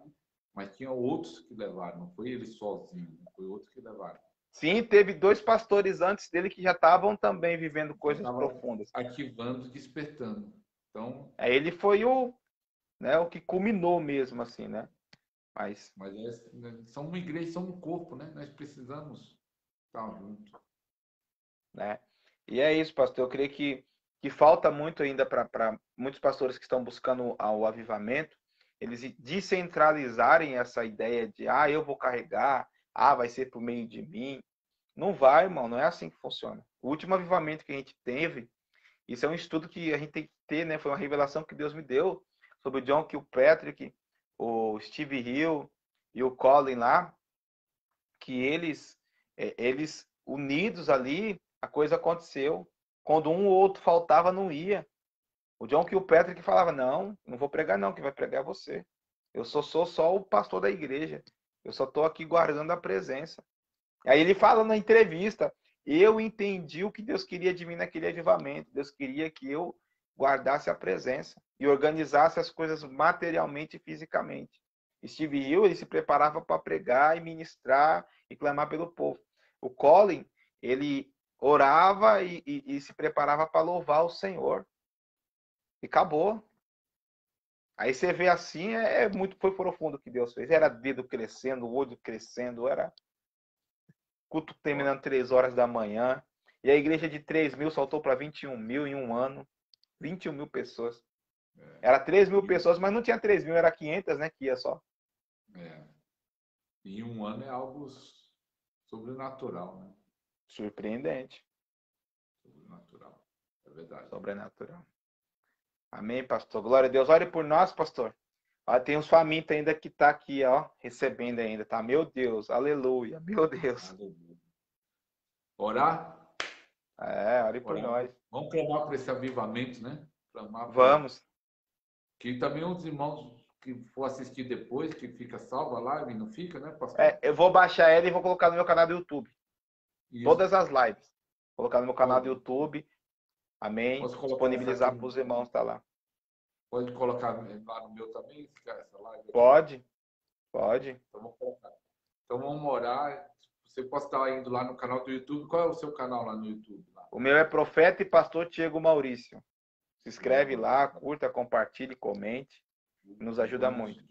mas tinha outros que levaram, não foi ele sozinho, foi outros que levaram. Sim, teve 2 pastores antes dele que já estavam também vivendo coisas profundas. Ativando, despertando. Então, Ele foi o que culminou mesmo, assim, né? Mas são uma igreja, são um corpo, né? Nós precisamos estar juntos. Né? E é isso, pastor. Eu creio que falta muito ainda para muitos pastores que estão buscando o avivamento, eles descentralizarem essa ideia de, eu vou carregar, vai ser por meio de mim. Não vai, irmão, não é assim que funciona. O último avivamento que a gente teve, isso é um estudo que a gente tem que ter, né? Foi uma revelação que Deus me deu sobre o John Kilpatrick, o Steve Hill e o Colin lá, que eles unidos ali, a coisa aconteceu. Quando um ou outro faltava, não ia. O John Kilpatrick falava, não vou pregar não, quem vai pregar é você. Eu sou só o pastor da igreja. Eu só estou aqui guardando a presença. Aí ele fala na entrevista, eu entendi o que Deus queria de mim naquele avivamento. Deus queria que eu guardasse a presença e organizasse as coisas materialmente e fisicamente. Steve Hill, ele se preparava para pregar e ministrar e clamar pelo povo. O Colin, ele orava e se preparava para louvar o Senhor. E acabou. Aí você vê assim, foi profundo o que Deus fez. Era dedo crescendo, olho crescendo, era culto terminando 3 horas da manhã. E a igreja de 3 mil saltou para 21 mil em um ano. 21 mil pessoas. Era 3 mil pessoas, mas não tinha 3 mil, era 500, né? Que ia só. E um ano é algo sobrenatural, né? Surpreendente. Sobrenatural. É verdade. Sobrenatural. Amém, pastor. Glória a Deus. Ore por nós, pastor. Tem uns famintos ainda que tá aqui, ó, recebendo ainda, tá? Meu Deus, aleluia, meu Deus. Aleluia. Orar? Ore por nós. Vamos clamar por esse avivamento, né? Vamos. Que também os irmãos que for assistir depois, que fica salva a live, não fica, né, pastor? Eu vou baixar ela e vou colocar no meu canal do YouTube. Isso. Todas as lives. Vou colocar no meu canal do YouTube. Amém. Disponibilizar para os irmãos, tá lá. Pode colocar lá no meu também, essa live? Pode. Então vamos colocar. Então vamos orar. Você pode estar indo lá no canal do YouTube. Qual é o seu canal lá no YouTube? Lá? O meu é Profeta e Pastor Tiago Maurício. Se inscreve lá, curta, compartilhe, comente. Nos ajuda muito.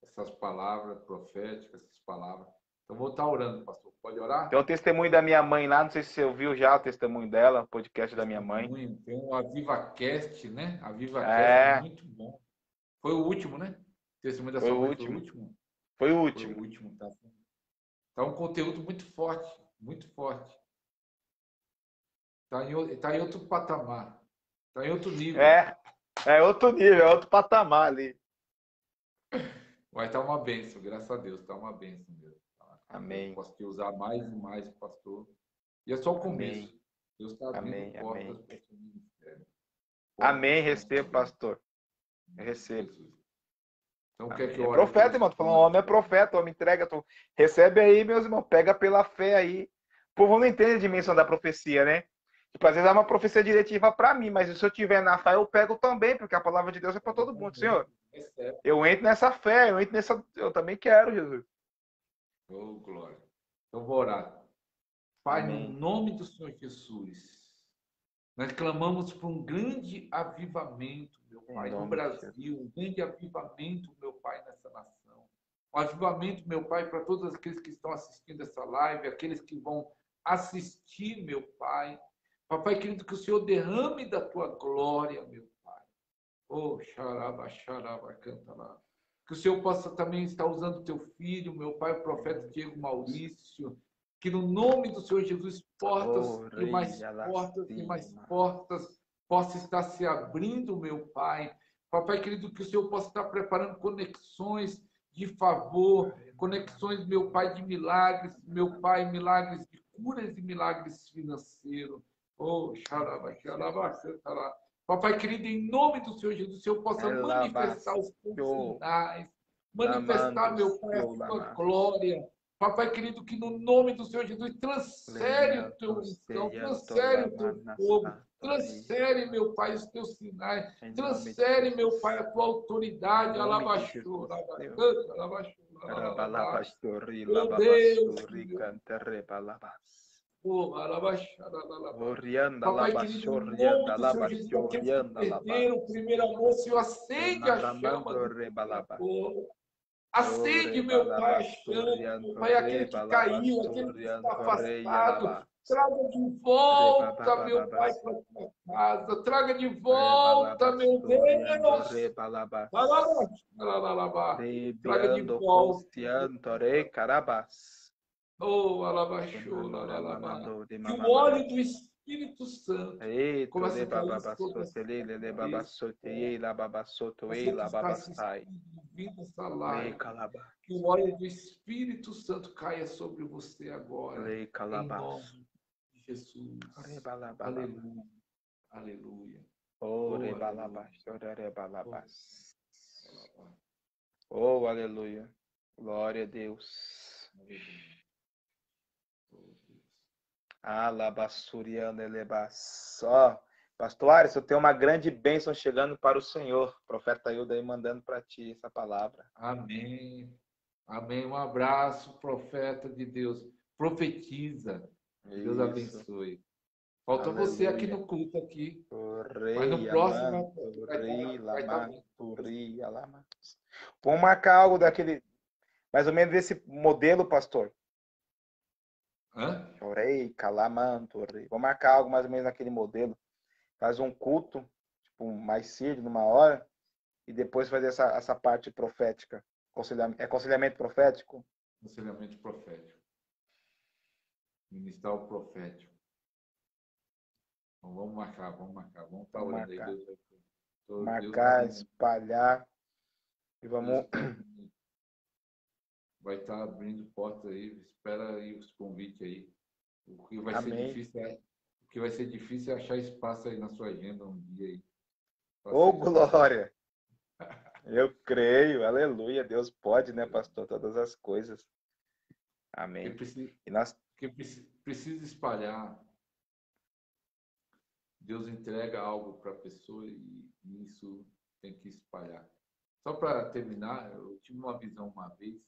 Essas palavras proféticas, essas palavras. Então vou estar orando, pastor. Pode orar? Tem um testemunho da minha mãe lá, não sei se você ouviu já o testemunho dela, o podcast da minha mãe. Tem um AvivaCast, né? AvivaCast, muito bom. Foi o último, né? O testemunho da sua mãe foi o último? Foi o último. Foi o último, tá? Tá um conteúdo muito forte, muito forte. Tá em outro patamar. Tá em outro nível. É outro nível, é outro patamar ali. Vai estar uma bênção, graças a Deus, tá uma bênção mesmo. Amém. Eu posso te usar mais e mais, pastor. E é só o começo. Amém. Deus está abrindo portas para o seu ministério. Amém, recebo, pastor. Eu recebo. Então, quer que eu ore? Profeta, irmão. Tô falando, o homem é profeta, o homem entrega. Recebe aí, meus irmãos. Pega pela fé aí. O povo não entende a dimensão da profecia, né? Tipo, às vezes é uma profecia diretiva para mim, mas se eu tiver na fé, eu pego também, porque a palavra de Deus é para todo mundo. Senhor, eu entro nessa fé, eu também quero, Jesus. Oh, glória. Então, vou orar. Pai, no nome do Senhor Jesus, nós clamamos por um grande avivamento, meu Em Pai, no nome de Jesus. Brasil. Um grande avivamento, meu Pai, nessa nação. Um avivamento, meu Pai, para todos aqueles que estão assistindo essa live, aqueles que vão assistir, meu Pai. Papai querido, que o Senhor derrame da tua glória, meu Pai. Oh, xaraba, xaraba, canta lá. Que o Senhor possa também estar usando o teu filho, meu pai, o profeta Diego Maurício, que no nome do Senhor Jesus, portas e mais portas e mais portas possa estar se abrindo, meu Pai. Papai querido, que o Senhor possa estar preparando conexões de favor, conexões, meu Pai, de milagres, meu Pai, milagres de curas e milagres financeiros. Oh, xaraba, xaraba, canta lá. Papai querido, em nome do Senhor Jesus, o Senhor possa manifestar os teus sinais, manifestar, meu Pai, a tua glória. Papai querido, que no nome do Senhor Jesus, transfere o teu unção, transfere o teu fogo, transfere, meu Pai, os teus sinais, transfere, meu Pai, a tua autoridade. Alabaxô, alabacanta, alabaxô, meu Deus, papai querido, no nome do Senhor Jesus, aqueles que perderam o primeiro amor, Senhor, acende a chama do amor. Acende, meu Pai, a chama, meu Pai, aquele que caiu, aquele que está afastado. Traga de volta, meu Pai, para a tua casa. Traga de volta, meu Deus. Traga de volta. Oh, alabaxô, lalabá. Que o óleo do Espírito Santo comece a cair sobre essa cabeça. Você que está assistindo, ouvindo essa live, que o óleo do Espírito Santo caia sobre você agora, em nome de Jesus. Aleluia. Aleluia. Oh, aleluia. Oh, aleluia. Glória a Deus. Alabassuriana elebas. Ó, Pastor Ares, eu tenho uma grande bênção chegando para o Senhor. O profeta Hilda aí mandando para ti essa palavra. Amém. Amém. Um abraço, profeta de Deus. Profetiza. Deus abençoe. Faltou você aqui no culto aqui. Mas no próximo vai estar bem. Vamos marcar algo daquele, mais ou menos desse modelo, pastor. Chorei, calamanto. Vamos marcar algo mais ou menos naquele modelo. Faz um culto, tipo, mais cedo, numa hora, e depois fazer essa parte profética. É aconselhamento profético? Aconselhamento profético. Ministrar o profético. Então, vamos marcar. Vamos estar orando aí. Deus marcar, espalhar. E vamos. Vai estar abrindo portas aí. Espera aí os convites aí. O que vai ser difícil é achar espaço aí na sua agenda um dia aí. Ô, glória! Eu creio, aleluia. Deus pode, né, pastor? Todas as coisas. Amém. Porque precisa espalhar. Deus entrega algo para a pessoa e isso tem que espalhar. Só para terminar, eu tive uma visão uma vez.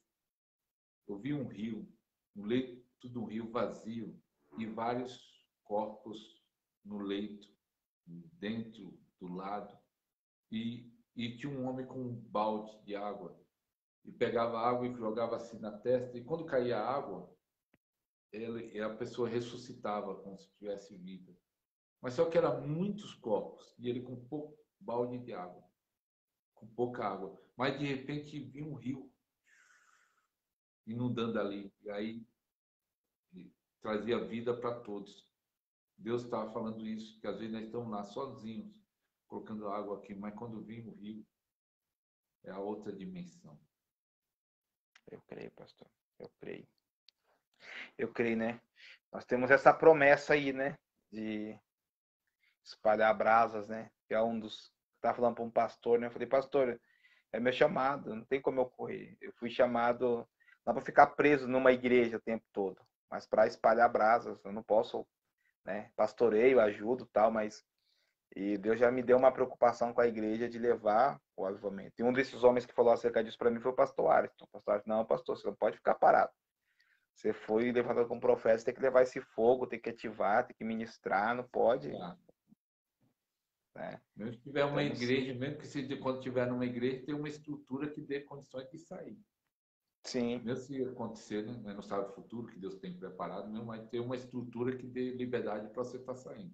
Eu vi um rio, um leito de um rio vazio e vários corpos no leito, dentro, do lado. E tinha um homem com um balde de água. E pegava água e jogava assim na testa. E quando caía a água, a pessoa ressuscitava como se tivesse vida. Mas só que eram muitos corpos. E ele com pouco balde de água. Com pouca água. Mas de repente vinha um rio inundando ali. E aí trazia vida para todos. Deus estava falando isso, que às vezes nós estamos lá sozinhos, colocando água aqui, mas quando vem o rio, é a outra dimensão. Eu creio, pastor. Eu creio. Eu creio, né? Nós temos essa promessa aí, né? De espalhar brasas, né? Que é um dos... Estava falando para um pastor, né? Eu falei, pastor, é meu chamado, não tem como eu correr. Eu fui chamado não para ficar preso numa igreja o tempo todo, mas para espalhar brasas. Eu não posso, né? Pastoreio, ajudo, tal, mas e Deus já me deu uma preocupação com a igreja de levar o avivamento. E um desses homens que falou acerca disso para mim foi o pastor Ariston. O pastor Ariston, não, pastor, você não pode ficar parado. Você foi levantado como profeta, você tem que levar esse fogo, tem que ativar, tem que ministrar, não pode. né? Mesmo que tiver uma Temos, igreja, mesmo que se, quando tiver numa igreja, tem uma estrutura que dê condições de sair. sim, Mesmo se acontecer, né? Não sabe o futuro que Deus tem preparado, mesmo vai ter uma estrutura que dê liberdade para você estar saindo.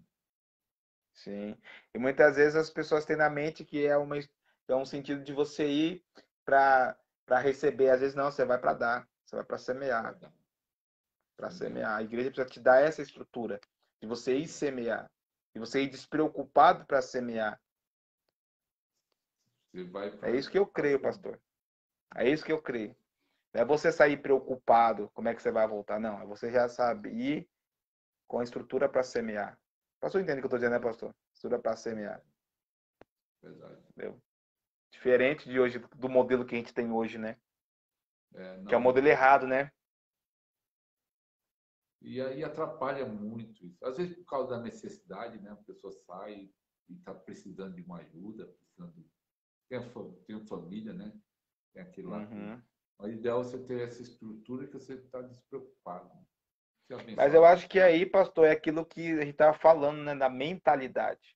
sim. E muitas vezes as pessoas têm na mente que é um sentido de você ir para receber. Às vezes não, você vai para dar, você vai para semear, Vai dar. para Semear. semear. A igreja precisa te dar essa estrutura de você ir semear, de você ir despreocupado para semear. Você vai É para isso que eu creio, fazer. pastor. É isso que eu creio. Não é você sair preocupado como é que você vai voltar, não. É você já sabe ir com a estrutura para semear. Pastor, entende o que eu estou dizendo, né, pastor? Estrutura para semear. Verdade. Entendeu? Diferente de hoje, do modelo que a gente tem hoje, né? Que é o Não. modelo errado, né? E aí atrapalha muito isso. Às vezes, por causa da necessidade, né? A pessoa sai e está precisando de uma ajuda, precisando. Tem família, né? Tem aquele lá que. Uhum. O ideal é você ter essa estrutura que você está despreocupado. Né? Ser Mas eu abençoado. acho que aí, pastor, é aquilo que a gente estava falando, né? Da mentalidade.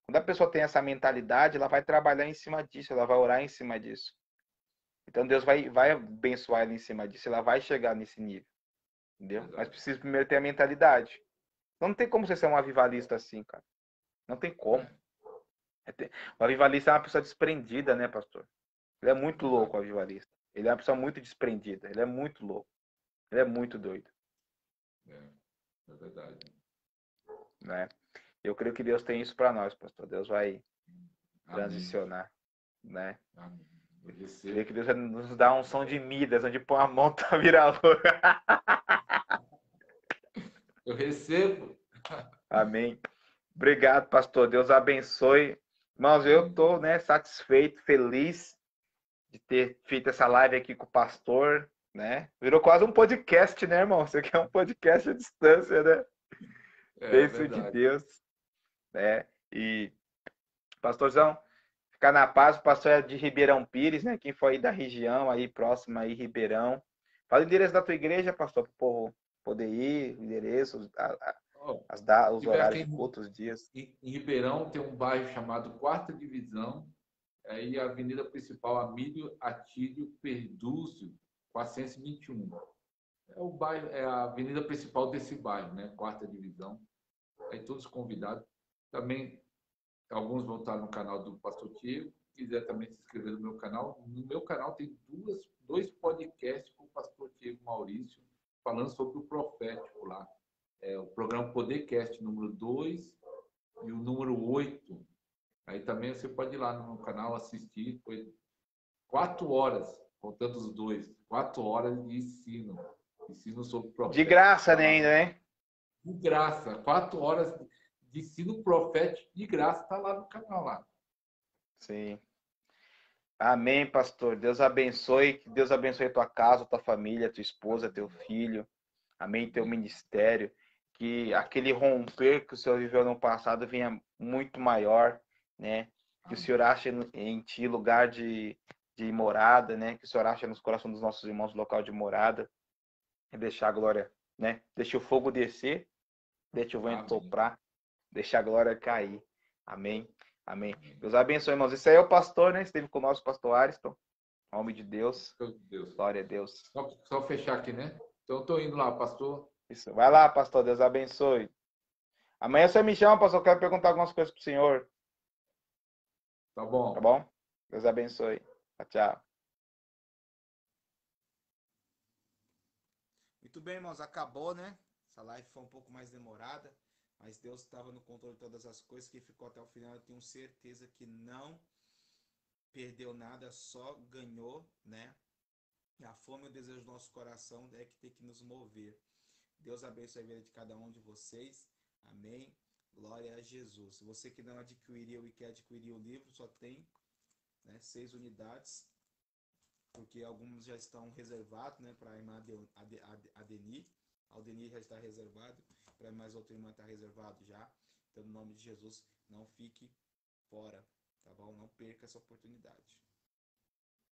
Quando a pessoa tem essa mentalidade, ela vai trabalhar em cima disso, ela vai orar em cima disso. Então Deus vai abençoar ela em cima disso, ela vai chegar nesse nível. Entendeu? Mas Verdade. precisa primeiro ter a mentalidade. Não tem como você ser um avivalista assim, cara. Não tem como. É, O avivalista é uma pessoa desprendida, né, pastor? Ele é muito verdade. louco, o avivalista. Ele é uma pessoa muito desprendida. Ele é muito louco. Ele é muito doido, É verdade. né? Eu creio que Deus tem isso para nós, pastor. Deus vai Amém. transicionar, né? Amém. Eu Creio recebo. que Deus vai nos dar um som de Midas, onde põe a mão tá vira a lua. Eu recebo. Amém. Obrigado, pastor. Deus abençoe. Irmãos, eu Amém. estou, né, satisfeito, feliz de ter feito essa live aqui com o pastor, né? Virou quase um podcast, né, irmão? Isso aqui é um podcast à distância, né? É Bênção de verdade. Deus, né? E, pastorzão, ficar na paz, o pastor é de Ribeirão Pires, né? Quem for aí da região, aí próximo aí, Ribeirão. Fala o endereço da tua igreja, pastor, para o povo poder ir, o endereço, Ó, se os tiver horários aqui de culto, os dias. em Ribeirão, tem um bairro chamado Quarta Divisão. Aí a avenida principal, Amílio Atílio Perdúcio, 421. É o bairro, é a avenida principal desse bairro, né? Quarta Divisão. Aí todos convidados. Também alguns vão estar no canal do Pastor Tiago. Se quiser também se inscrever no meu canal. No meu canal tem dois podcasts com o Pastor Tiago Maurício, falando sobre o profético lá. É o programa Podercast número 2 e o número 8. Aí também você pode ir lá no meu canal assistir. Foi 4 horas, contando os dois. 4 horas de ensino. Ensino sobre De profético. graça, Tá né, lá ainda, no né? de graça. 4 horas de ensino profético de graça. Tá lá no canal lá. Sim. Amém, pastor. Deus abençoe. Que Deus abençoe tua casa, tua família, tua esposa, teu filho. Amém, teu Amém. ministério. Que aquele romper que o Senhor viveu no passado venha muito maior, né? Que o Senhor Amém. ache em ti lugar de morada, né? Que o Senhor ache nos corações dos nossos irmãos local de morada. E deixar a glória, né? Deixa o fogo descer, deixa o vento Amém. soprar, deixa a glória cair. Amém. Amém. Amém. Deus abençoe, irmãos. Esse aí é o pastor, né? Esteve conosco, o pastor Ariston. Em nome de Deus. Meu Deus. Glória a Deus. Só fechar aqui, né? Então, estou indo lá, pastor. Isso. Vai lá, pastor. Deus abençoe. Amanhã você me chama, pastor. Eu quero perguntar algumas coisas para o senhor. Tá Tá bom. bom? Deus abençoe. Tchau, tchau. Muito bem, irmãos. Acabou, né? Essa live foi um pouco mais demorada. Mas Deus estava no controle de todas as coisas. Quem ficou até o final, eu tenho certeza que não perdeu nada, só ganhou, né? A fome e o desejo do nosso coração é que tem que nos mover. Deus abençoe a vida de cada um de vocês. Amém. Glória a Jesus. Se você que não adquiriu e quer adquirir o livro, só tem, né, 6 unidades, porque alguns já estão reservados, né, para a irmã Adeni. A Aldeni já está reservado, para mais outra irmã está reservado já. Então, no nome de Jesus, não fique fora, tá bom? Não perca essa oportunidade.